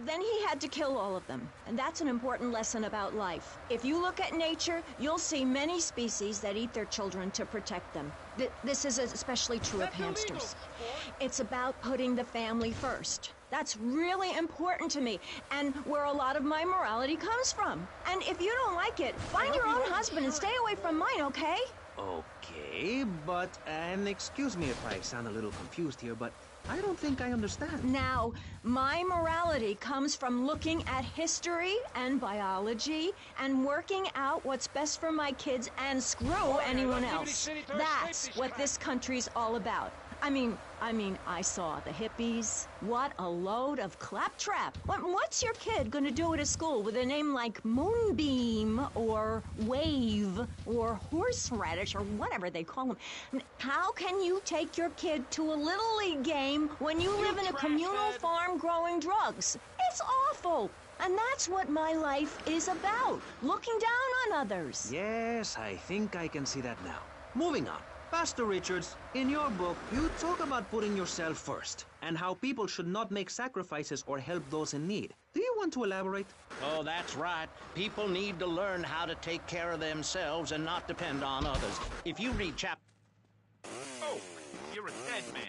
Then he had to kill all of them, and that's an important lesson about life. If you look at nature, you'll see many species that eat their children to protect them. This is especially true of hamsters. It's about putting the family first. That's really important to me, and where a lot of my morality comes from. And if you don't like it, find your own husband and stay away from mine, okay? Okay, but, and excuse me if I sound a little confused here, but I don't think I understand. Now, my morality comes from looking at history and biology and working out what's best for my kids and screw anyone else. That's what this country's all about. I mean, I saw the hippies. What a load of claptrap. What's your kid gonna do at a school with a name like Moonbeam or Wave or Horseradish or whatever they call them? How can you take your kid to a Little League game when you live in a communal farm growing drugs? It's awful. And that's what my life is about, looking down on others. Yes, I think I can see that now. Moving on. Pastor Richards, in your book, you talk about putting yourself first and how people should not make sacrifices or help those in need. Do you want to elaborate? Oh, that's right. People need to learn how to take care of themselves and not depend on others. If you read Oh, you're a dead man.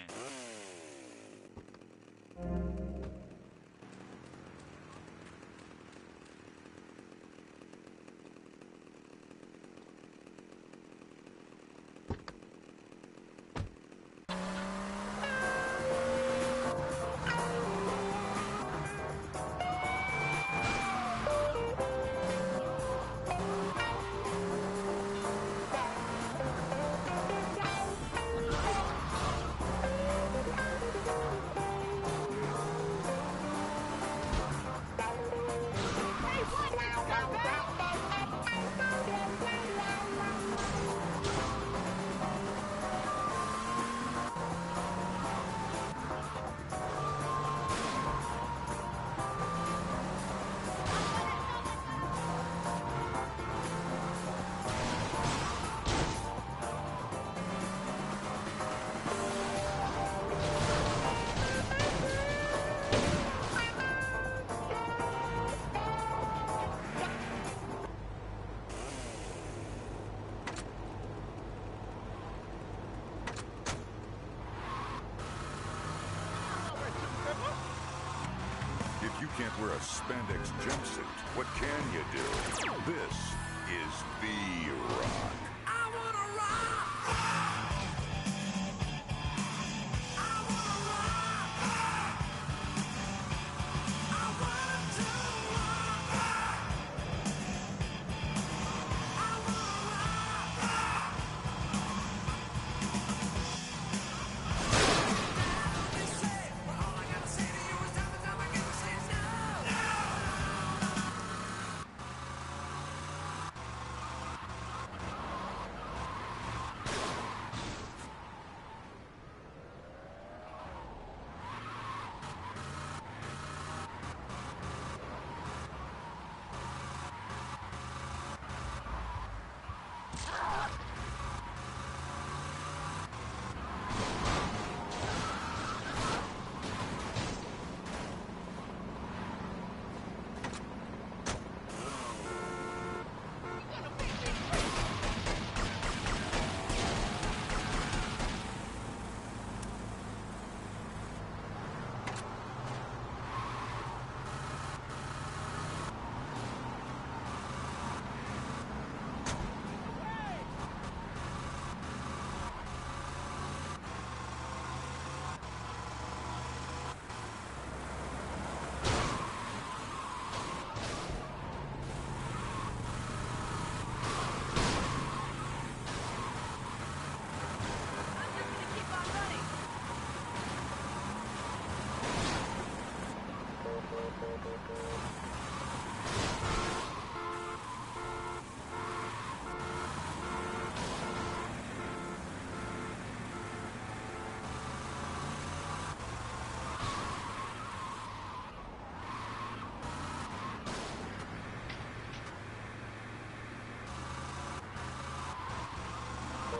If you can't wear a spandex jumpsuit, what can you do? This is The Rock. I wanna rock!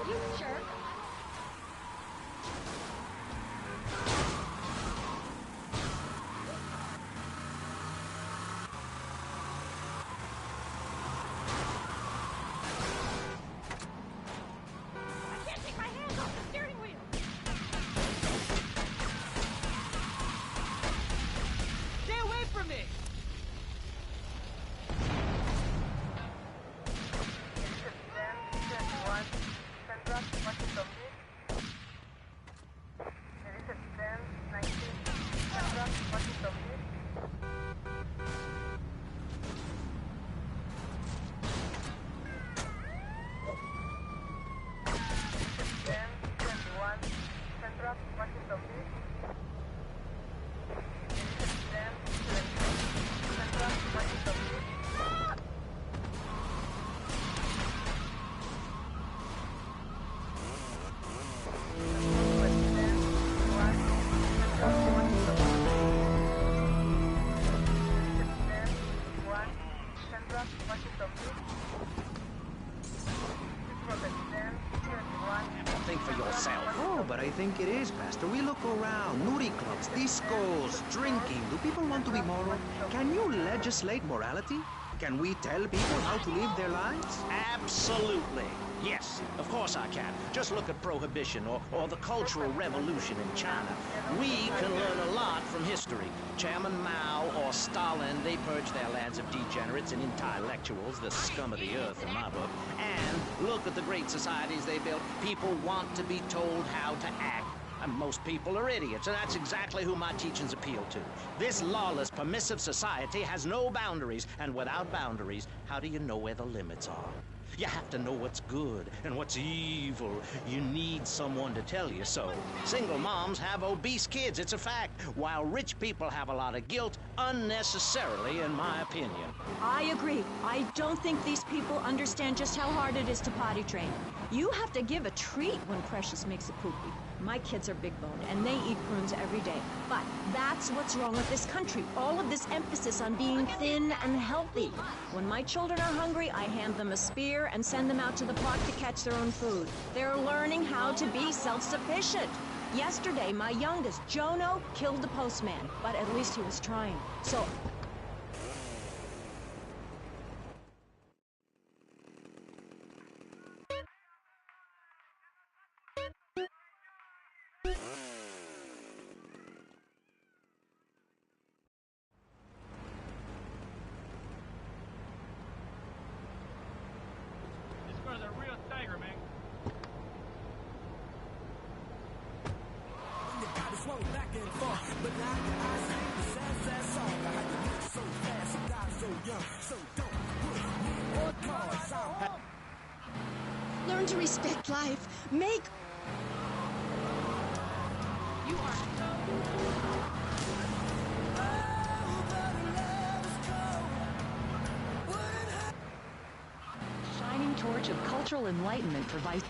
You jerk. I can't take my hands off the steering wheel! Stay away from me! This is Dent 21. Send us what is but I think it is, Pastor. We look around, nudie clubs, discos, drinking. Do people want to be moral? Can you legislate morality? Can we tell people how to live their lives? Absolutely. Yes, of course I can. Just look at Prohibition or the Cultural Revolution in China. We can learn a lot from history. Chairman Mao or Stalin, they purged their lands of degenerates and intellectuals, the scum of the earth in my book. And look at the great societies they built. People want to be told how to act. And most people are idiots, and that's exactly who my teachings appeal to. This lawless, permissive society has no boundaries, and without boundaries, how do you know where the limits are? You have to know what's good and what's evil. You need someone to tell you so. Single moms have obese kids, it's a fact, while rich people have a lot of guilt, unnecessarily, in my opinion. I agree. I don't think these people understand just how hard it is to potty train. You have to give a treat when Precious makes a poopy. My kids are big boned, and they eat prunes every day. But that's what's wrong with this country. All of this emphasis on being thin and healthy. When my children are hungry, I hand them a spear and send them out to the park to catch their own food. They're learning how to be self-sufficient. Yesterday, my youngest, Jono, killed the postman, but at least he was trying. So learn to respect life. Make... You are Shining torch of cultural enlightenment provides...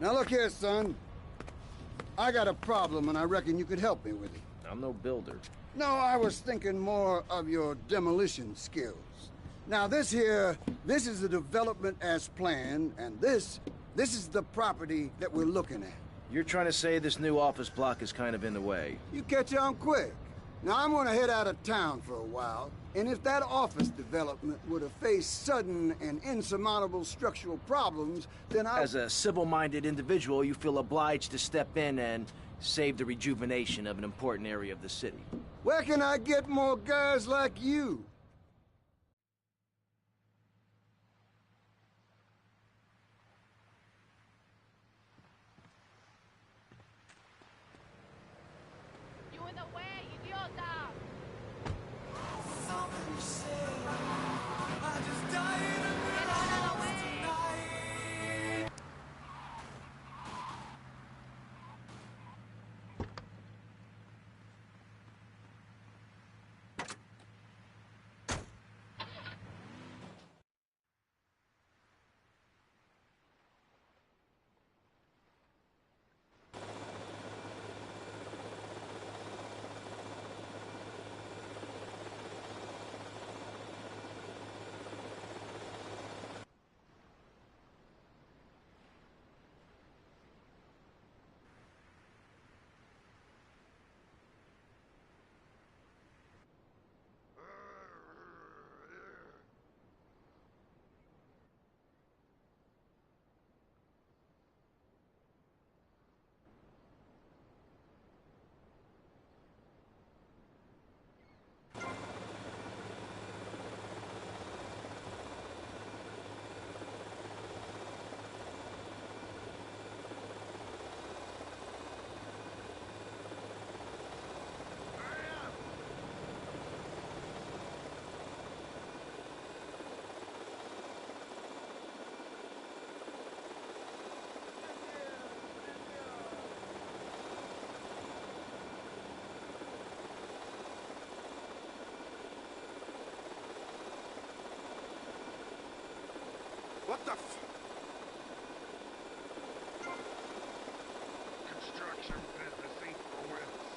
Now look here, son. I got a problem, and I reckon you could help me with it. I'm no builder. No, I was thinking more of your demolition skills. Now this is the development as planned, and this is the property that we're looking at. You're trying to say this new office block is kind of in the way. You catch on quick. Now I'm gonna head out of town for a while, and if that office development were to face sudden and insurmountable structural problems, then As a civil-minded individual, you feel obliged to step in and save the rejuvenation of an important area of the city. Where can I get more guys like you? You in the way, idiota! the f... Construction business ain't for wimps.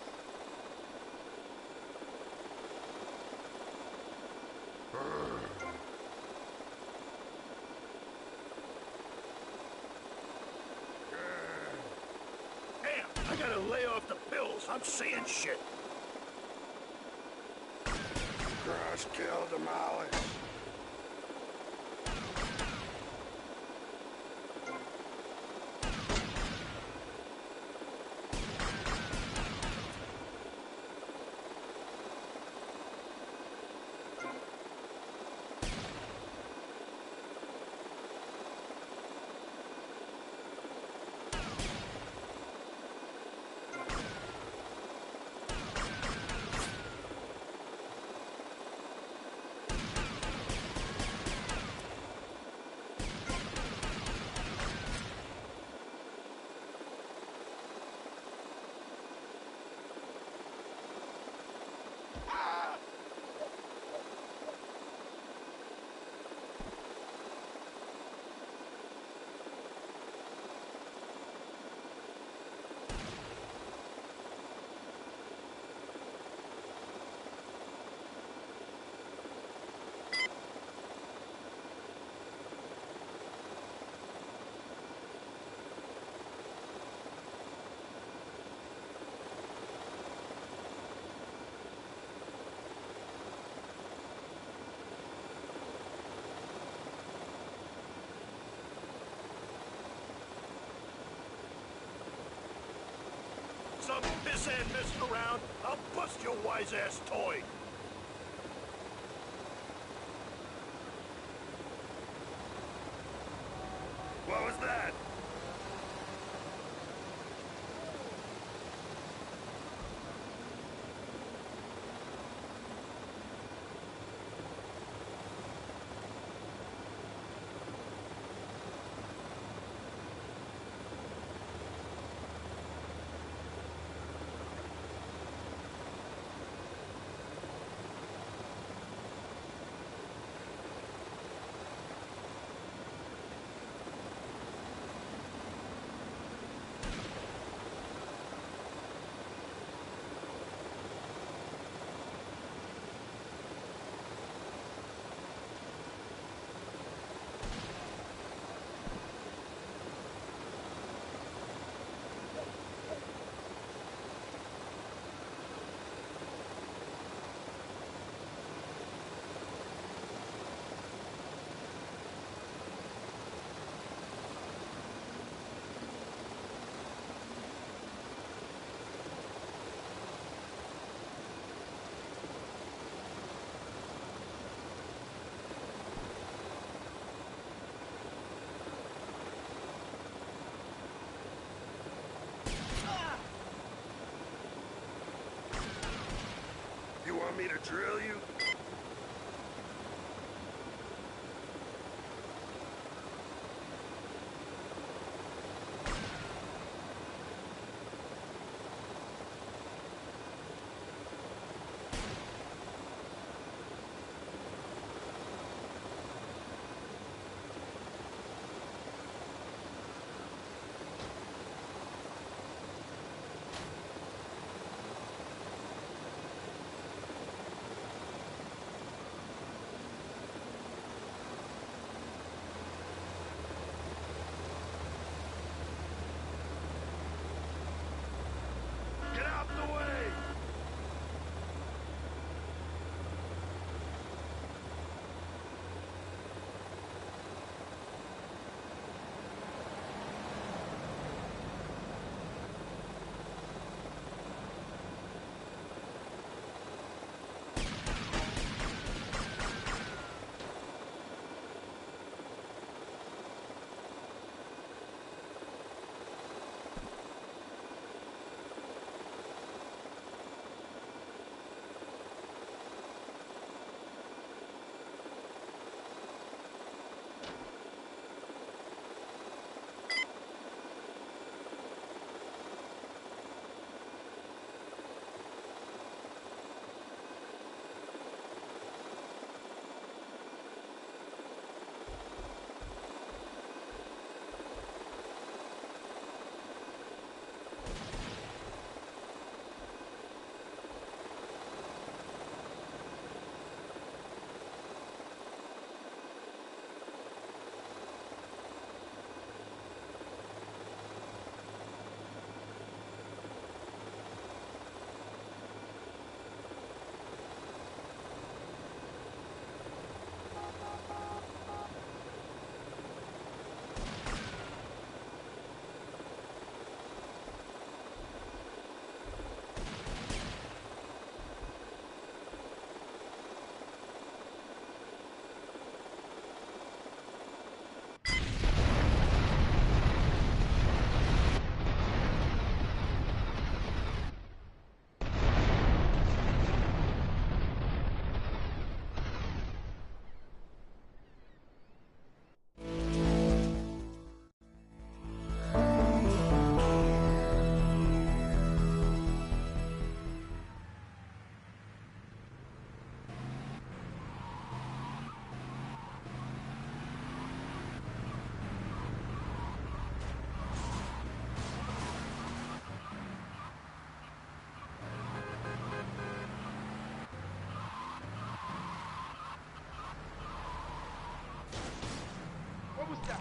Damn, I gotta lay off the pills. I'm seeing shit. Crush, kill, demolish. Some pissant messing around, I'll bust your wise-ass toy. What was that? You want me to drill you? gusta.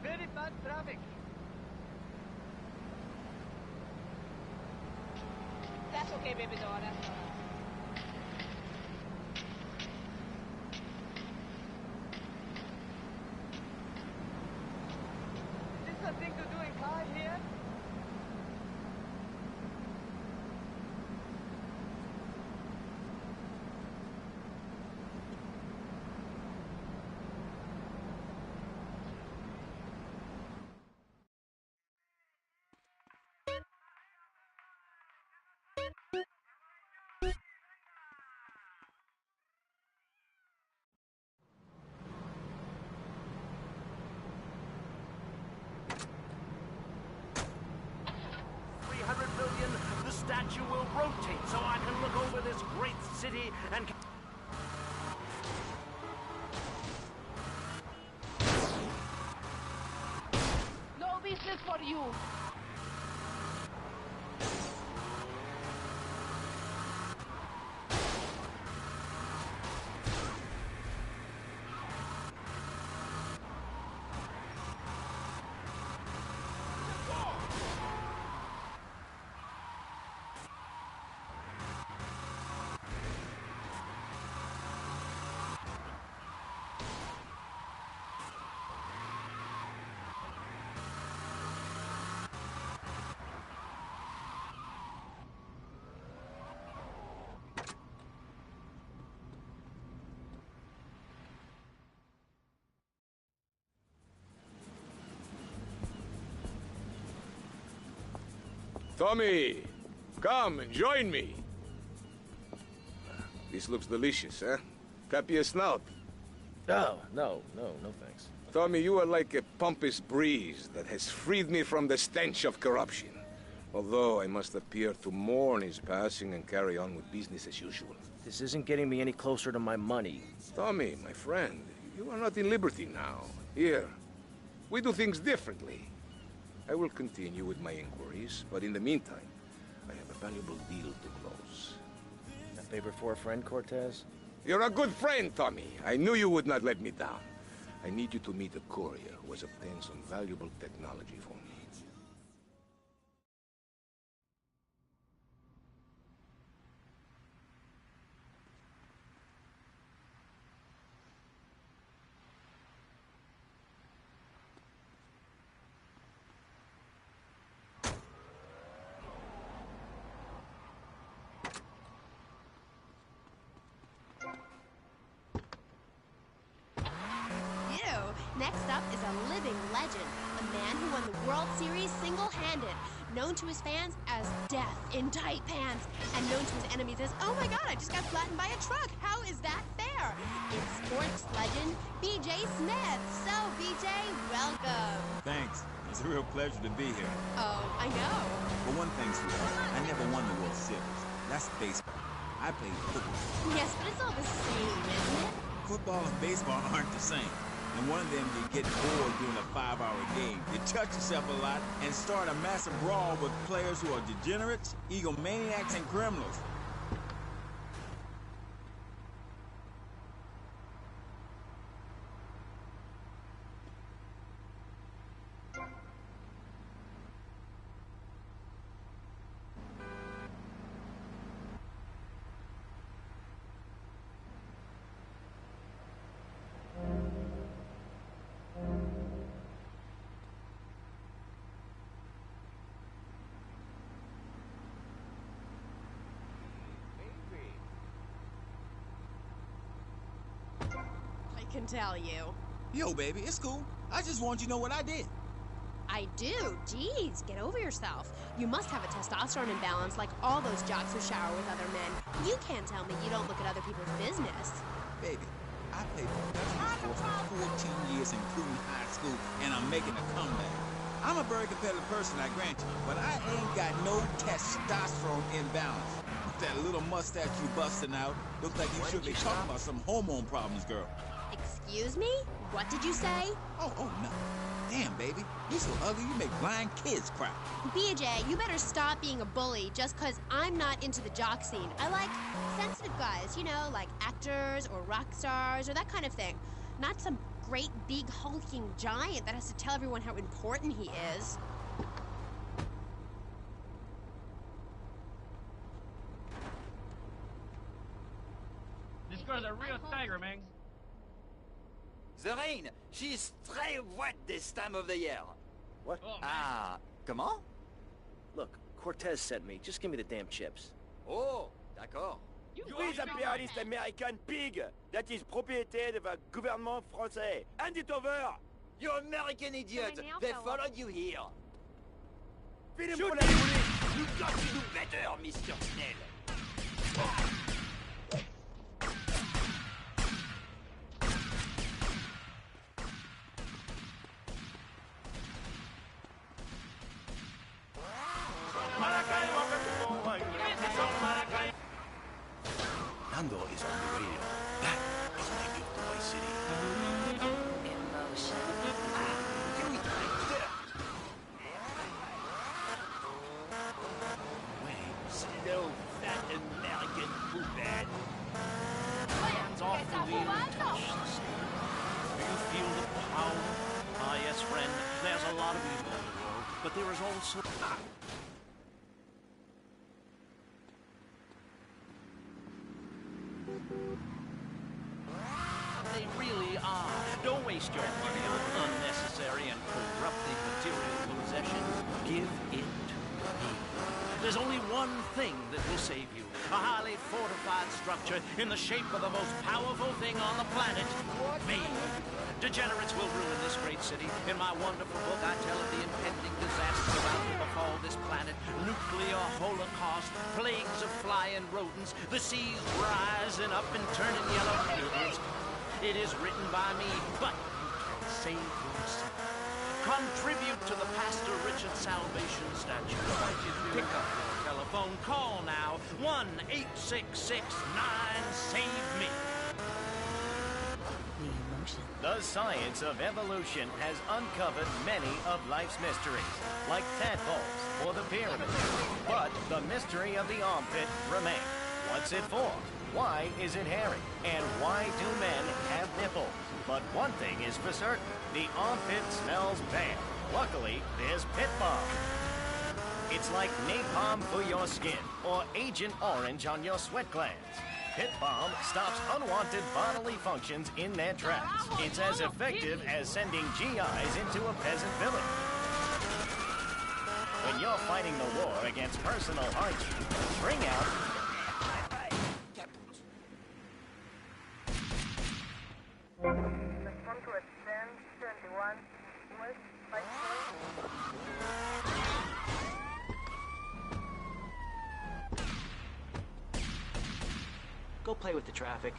Very bad traffic. That's okay, baby doll. That's all right. Is this a thing to do in car here? The statue will rotate so I can look over this great city and... No business for you. Tommy, come and join me. This looks delicious, huh? Copy a snout. Oh, no thanks. Tommy, you are like a pompous breeze that has freed me from the stench of corruption. Although I must appear to mourn his passing and carry on with business as usual. This isn't getting me any closer to my money. Tommy, my friend, you are not in liberty now. Here, we do things differently. I will continue with my inquiries, but in the meantime, I have a valuable deal to close. A favor for a friend, Cortez? You're a good friend, Tommy. I knew you would not let me down. I need you to meet a courier who has obtained some valuable technology for me. Next up is a living legend, a man who won the World Series single-handed, known to his fans as Death in Tight Pants, and known to his enemies as, oh my god, I just got flattened by a truck. How is that fair? It's sports legend, BJ Smith. So, BJ, welcome. Thanks. It's a real pleasure to be here. Oh, I know. But one thing, sweetheart, I never won the World Series. That's baseball. I played football. Yes, but it's all the same, isn't it? Football and baseball aren't the same. And one of them, you get bored during a 5-hour game. You touch yourself a lot and start a massive brawl with players who are degenerates, egomaniacs, and criminals. I can tell you. Yo, baby, it's cool. I just want you to know what I did. I do. Jeez, get over yourself. You must have a testosterone imbalance like all those jocks who shower with other men. You can't tell me you don't look at other people's business. Baby, I played professional sports for 14 years, including high school, and I'm making a comeback. I'm a very competitive person, I grant you, but I ain't got no testosterone imbalance. That little mustache you busting out looks like you should be talking about some hormone problems, girl. Excuse me? What did you say? Oh, no. Damn, baby. You so ugly you make blind kids cry. BJ, you better stop being a bully just because I'm not into the jock scene. I like sensitive guys, you know, like actors or rock stars or that kind of thing. Not some great big hulking giant that has to tell everyone how important he is. This girl's a real tiger, man. The rain, she's très wet this time of the year. What? Ah, comment? Look, Cortez sent me. Just give me the damn chips. Oh, d'accord. You is imperialist American pig that is propriété de the gouvernement français. Hand it over! You American idiot! They followed you here. Shoot You got to do better, Mr. Snell. Nando is on the radio. That is my beautiful Vice City. Emotion. Do it right. Slow, fat American poophead. Hands off the wheel and touch the steering. Do you feel the power? Ah, yes, friend. There's a lot of evil in the world, but there is also... They really are. Don't waste your money on unnecessary and corrupting material possessions. Give it to me. There's only one thing that will save you. A highly fortified structure in the shape of the most powerful thing on the planet. Me. Degenerates will ruin this great city. In my wonderful book, I tell of the impending disaster about to befall this planet. Nuclear holocaust, plagues of flying rodents, the seas rising up and turning yellow. It is written by me, but you can save yourself. Contribute to the Pastor Richard Salvation Statue. Pick up your telephone. Call now. 1-866-9-SAVE-ME. The science of evolution has uncovered many of life's mysteries, like tadpoles or the pyramid. But the mystery of the armpit remains. What's it for? Why is it hairy? And why do men have nipples? But one thing is for certain, the armpit smells bad. Luckily, there's Pit Balm. It's like napalm for your skin, or Agent Orange on your sweat glands. Pit Balm stops unwanted bodily functions in their tracks. It's as effective as sending GIs into a peasant village. When you're fighting the war against personal hygiene, bring out Go play with the traffic.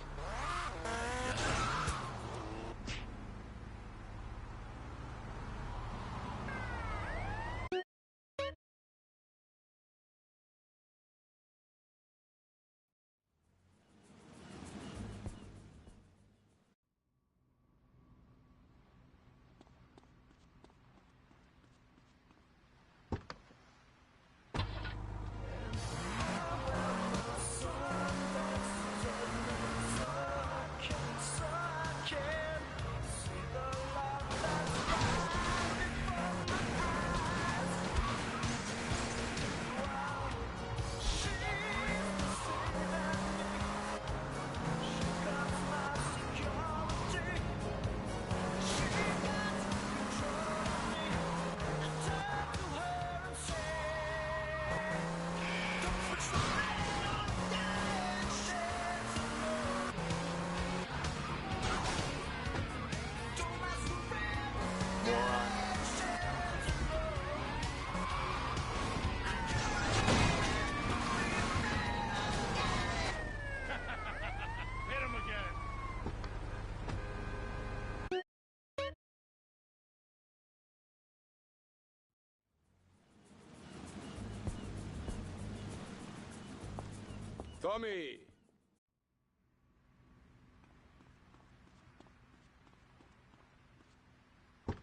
Tommy! DJ,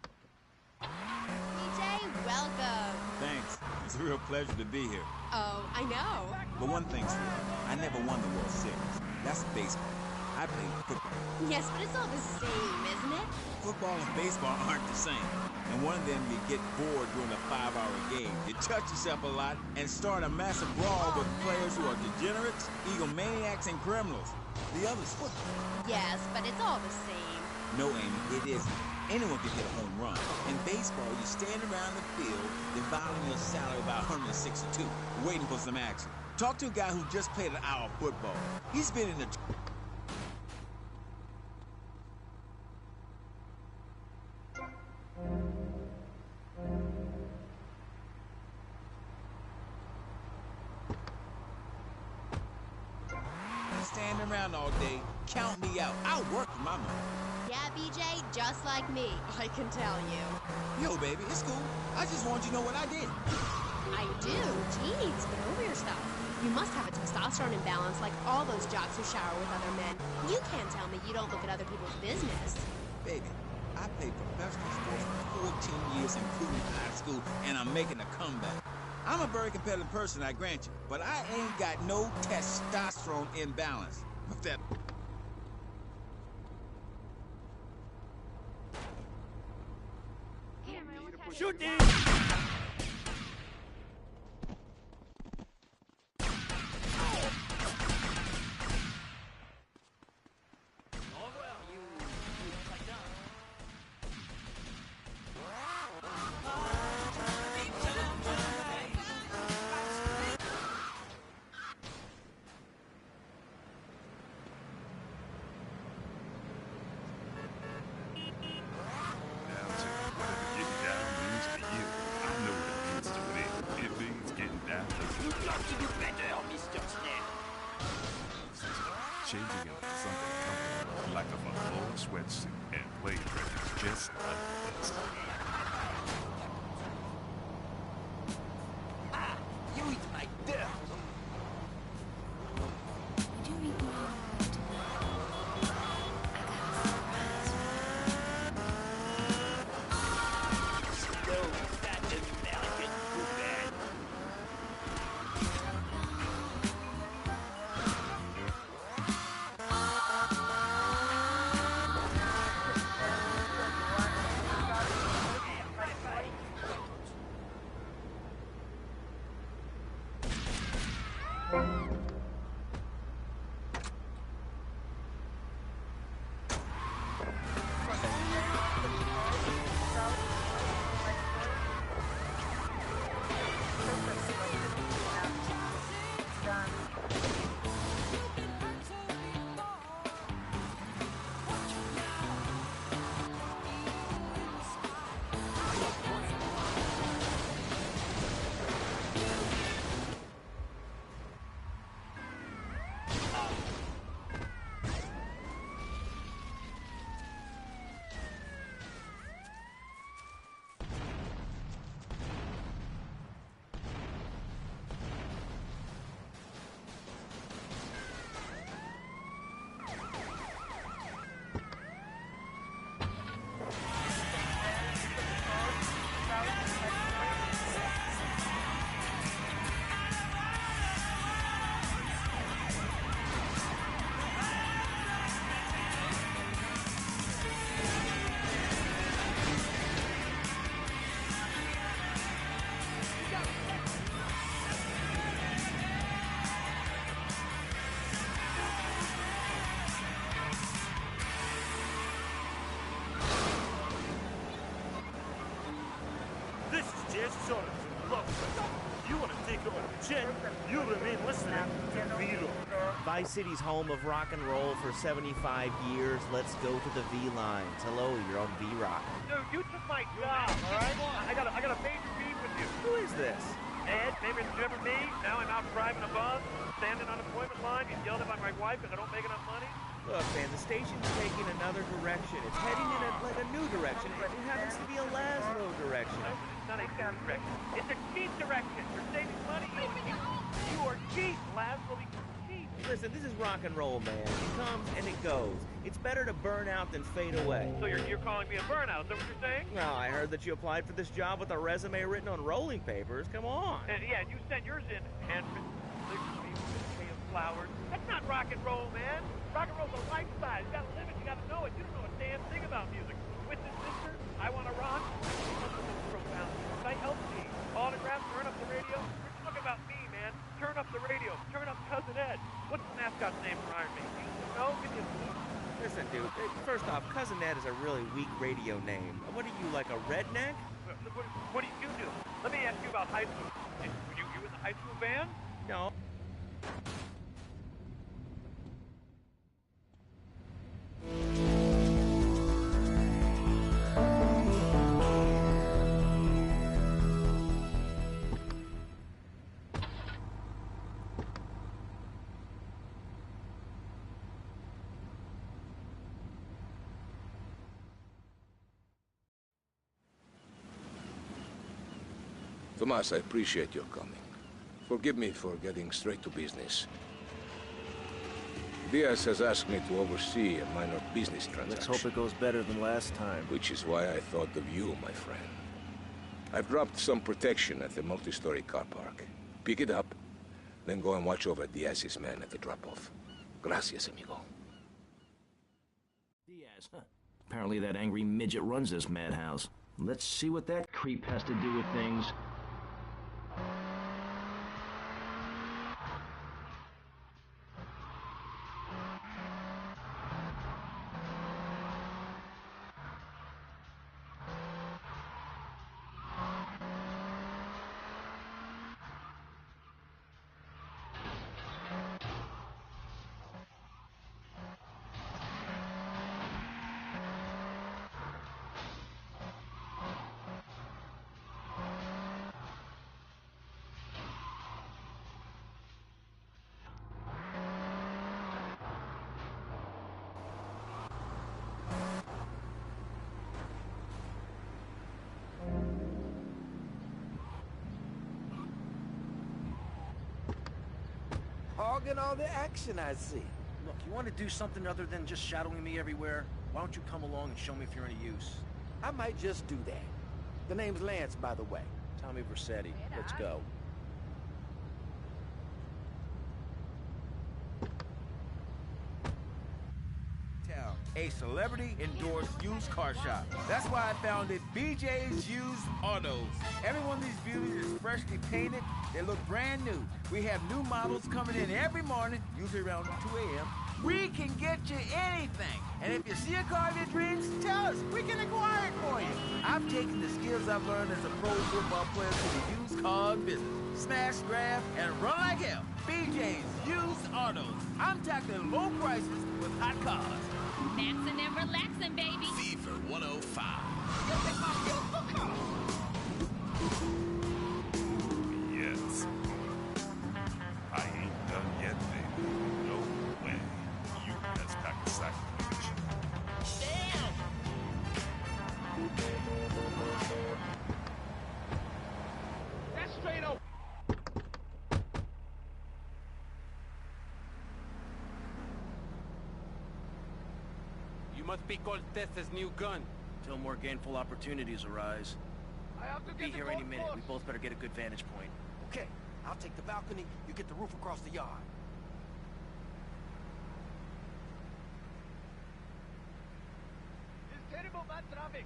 welcome. Thanks. It's a real pleasure to be here. Oh, I know. But one thing's clear. I never won the World Series. That's baseball. I played football. Yes, but it's all the same, isn't it? Football and baseball aren't the same. And one of them, you get bored during a 5-hour game. You touch yourself a lot and start a massive brawl with players who are degenerates, egomaniacs, and criminals. The other's football. Yes, but it's all the same. No, Amy, it isn't. Anyone can hit a home run. In baseball, you stand around the field, dividing your salary by 162, waiting for some action. Talk to a guy who just played an hour of football. He's been in the... Stand around all day, count me out. I'll work for my money. Yeah, BJ, just like me. I can tell you. Yo, baby, it's cool. I just want you to know what I did. I do. Jeez, get over yourself. You must have a testosterone imbalance like all those jocks who shower with other men. You can't tell me you don't look at other people's business. Baby, I played professional sports for 14 years, including high school, and I'm making a comeback. I'm a very competitive person, I grant you, but I ain't got no testosterone imbalance. With that... Shoot him! Changing into something comfortable, like a Valhalla sweatsuit and play dresses just like this. Ah, you eat my dirt. You want to take over the jet, you remain listening to Vito. Vice City's home of rock and roll for 75 years. Let's go to the V lines. Hello, you're on V-Rock. Dude, you took my job, all right? I got a major beef with you. Who is this? Ed, maybe it's never me. Now I'm out driving a bus, standing on appointment line, getting yelled at by my wife because I don't make enough money. Look, man, the station's taking another direction. It's heading in a new direction. It happens to be a Laszlo direction. No, it's not a good direction. It's a cheap direction. You're saving money. You are cheap, Laszlo. You're cheap. Listen, this is rock and roll, man. It comes and it goes. It's better to burn out than fade away. So you're calling me a burnout, is that what you're saying? Well, I heard that you applied for this job with a resume written on rolling papers. Come on. And yeah, and you sent yours in handwritten, of flowers. That's not rock and roll, man. Rock and roll's a lifestyle. You gotta live it, you gotta know it. You don't know a damn thing about music. With this sister, I Wanna Rock, profound. I help me. Autographs, turn up the radio. We're talking about me, man. Turn up the radio. Turn up Cousin Ed. What's the mascot's name for Iron Man? You know? Give me a clue. Listen, dude, first off, Cousin Ed is a really weak radio name. What are you, like a redneck? What do you do? Let me ask you about high school. Were you in the high school band? No. Tomas, I appreciate your coming. Forgive me for getting straight to business. Diaz has asked me to oversee a minor business transaction. Let's hope it goes better than last time. Which is why I thought of you, my friend. I've dropped some protection at the multi-story car park. Pick it up, then go and watch over Diaz's men at the drop-off. Gracias, amigo. Diaz, huh? Apparently that angry midget runs this madhouse. Let's see what that creep has to do with things. Hogging all the action, I see. Look, you want to do something other than just shadowing me everywhere? Why don't you come along and show me if you're any use? I might just do that. The name's Lance, by the way. Tommy Versetti. Let's go. A celebrity-endorsed used car shop. That's why I founded BJ's Used Autos. Every one of these beauties is freshly painted. They look brand new. We have new models coming in every morning, usually around 2 a.m. We can get you anything. And if you see a car of your dreams, tell us. We can acquire it for you. I've taken the skills I've learned as a pro football player to the used car business. Smash, grab, and run like hell. BJ's Used Autos. I'm tackling low prices with hot cars. Maxing and relaxing, baby. Fever 105. Yes. I ain't done yet, baby. No way. You best pack a sack of munition. Damn! That's straight up. You must be Cortez's new gun. Until more gainful opportunities arise. I have to Be here any minute. We both better get a good vantage point. Okay, I'll take the balcony, you get the roof across the yard. It's terrible bad traffic.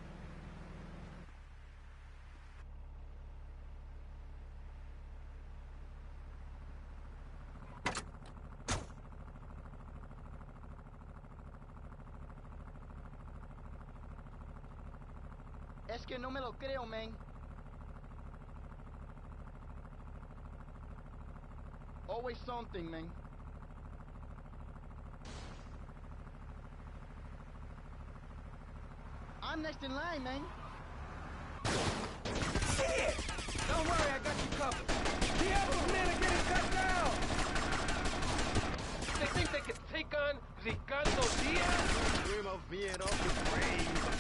Es que no me lo creo, man. Always something, man. I'm next in line, man. Shit! Don't worry, I got you covered. The other men are getting cut down! They think they can take on Ricardo Diaz? Dream of being off the grave.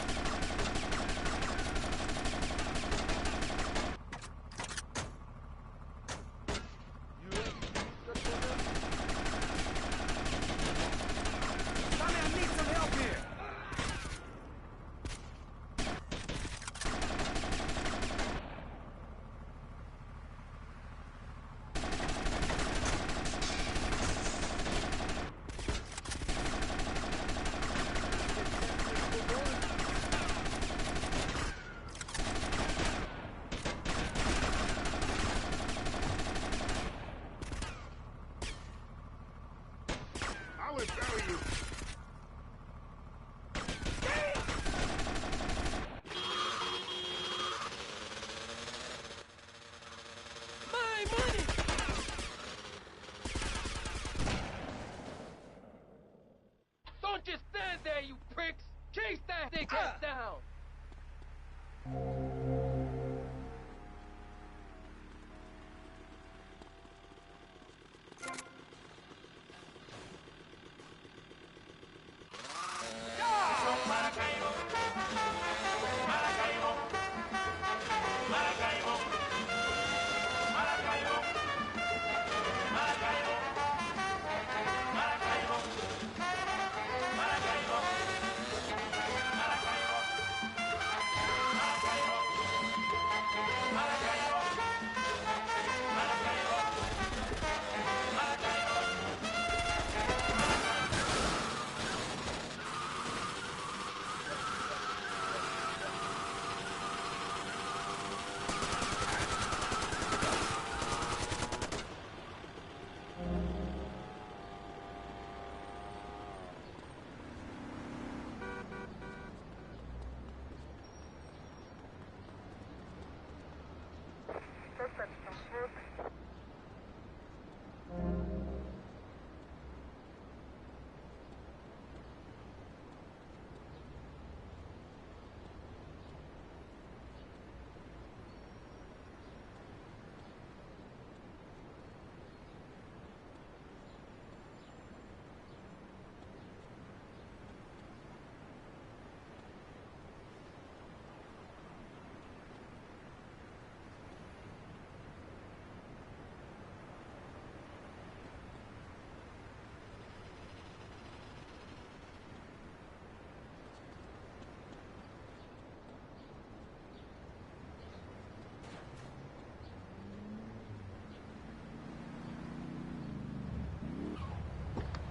My money! Don't just stand there, you pricks! Chase that dickhead down!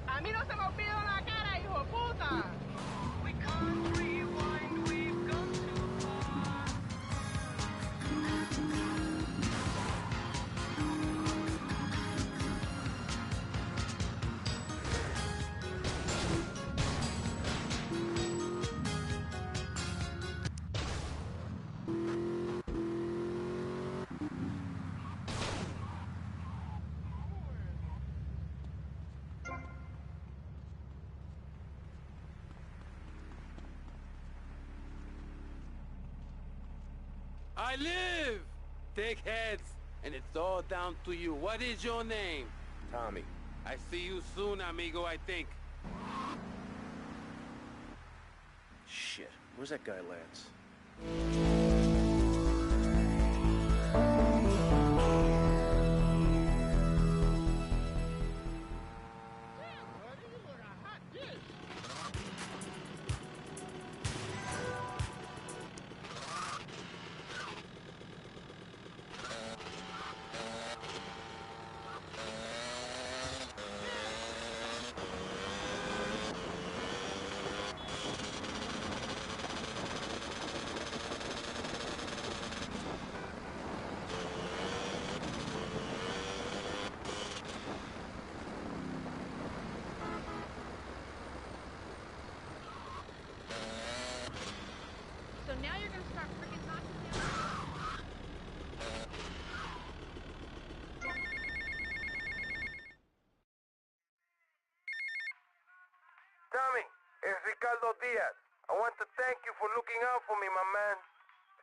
A mí no se me olvidó la cara, hijo de puta. I live! Take heads, and it's all down to you. What is your name? Tommy. I see you soon, amigo, I think. Shit, where's that guy, Lance? So now you're gonna start freaking knocking down. Tommy, it's Ricardo Diaz. I want to thank you for looking out for me, my man.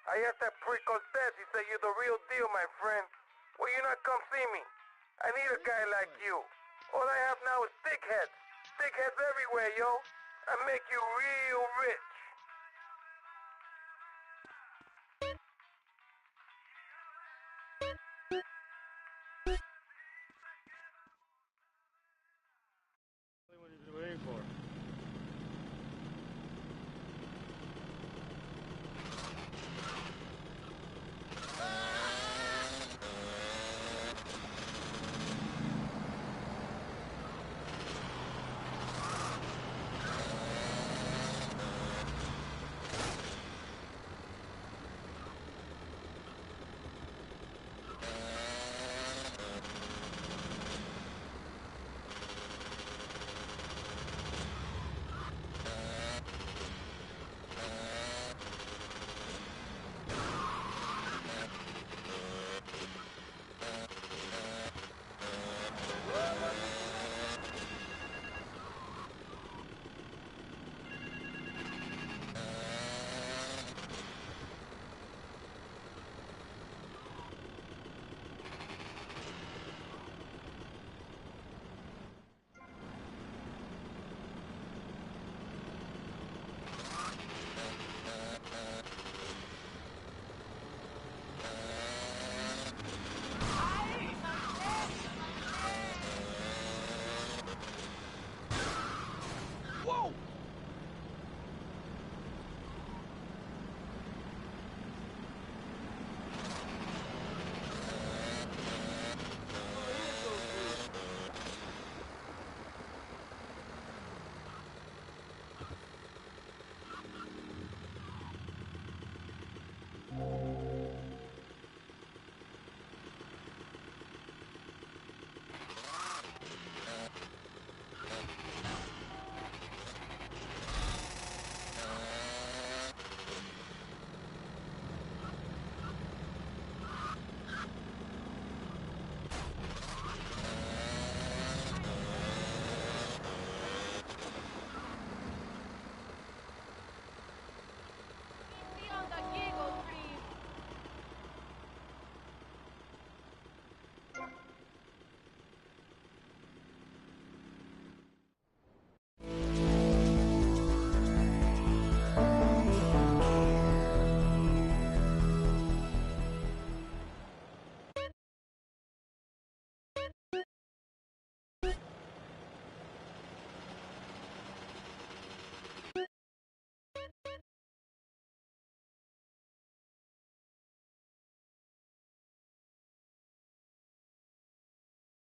I asked that prick Cortez, he said you're the real deal, my friend. Will you not come see me? I need a guy like you. All I have now is stickheads. Stickheads everywhere, yo. I make you real rich.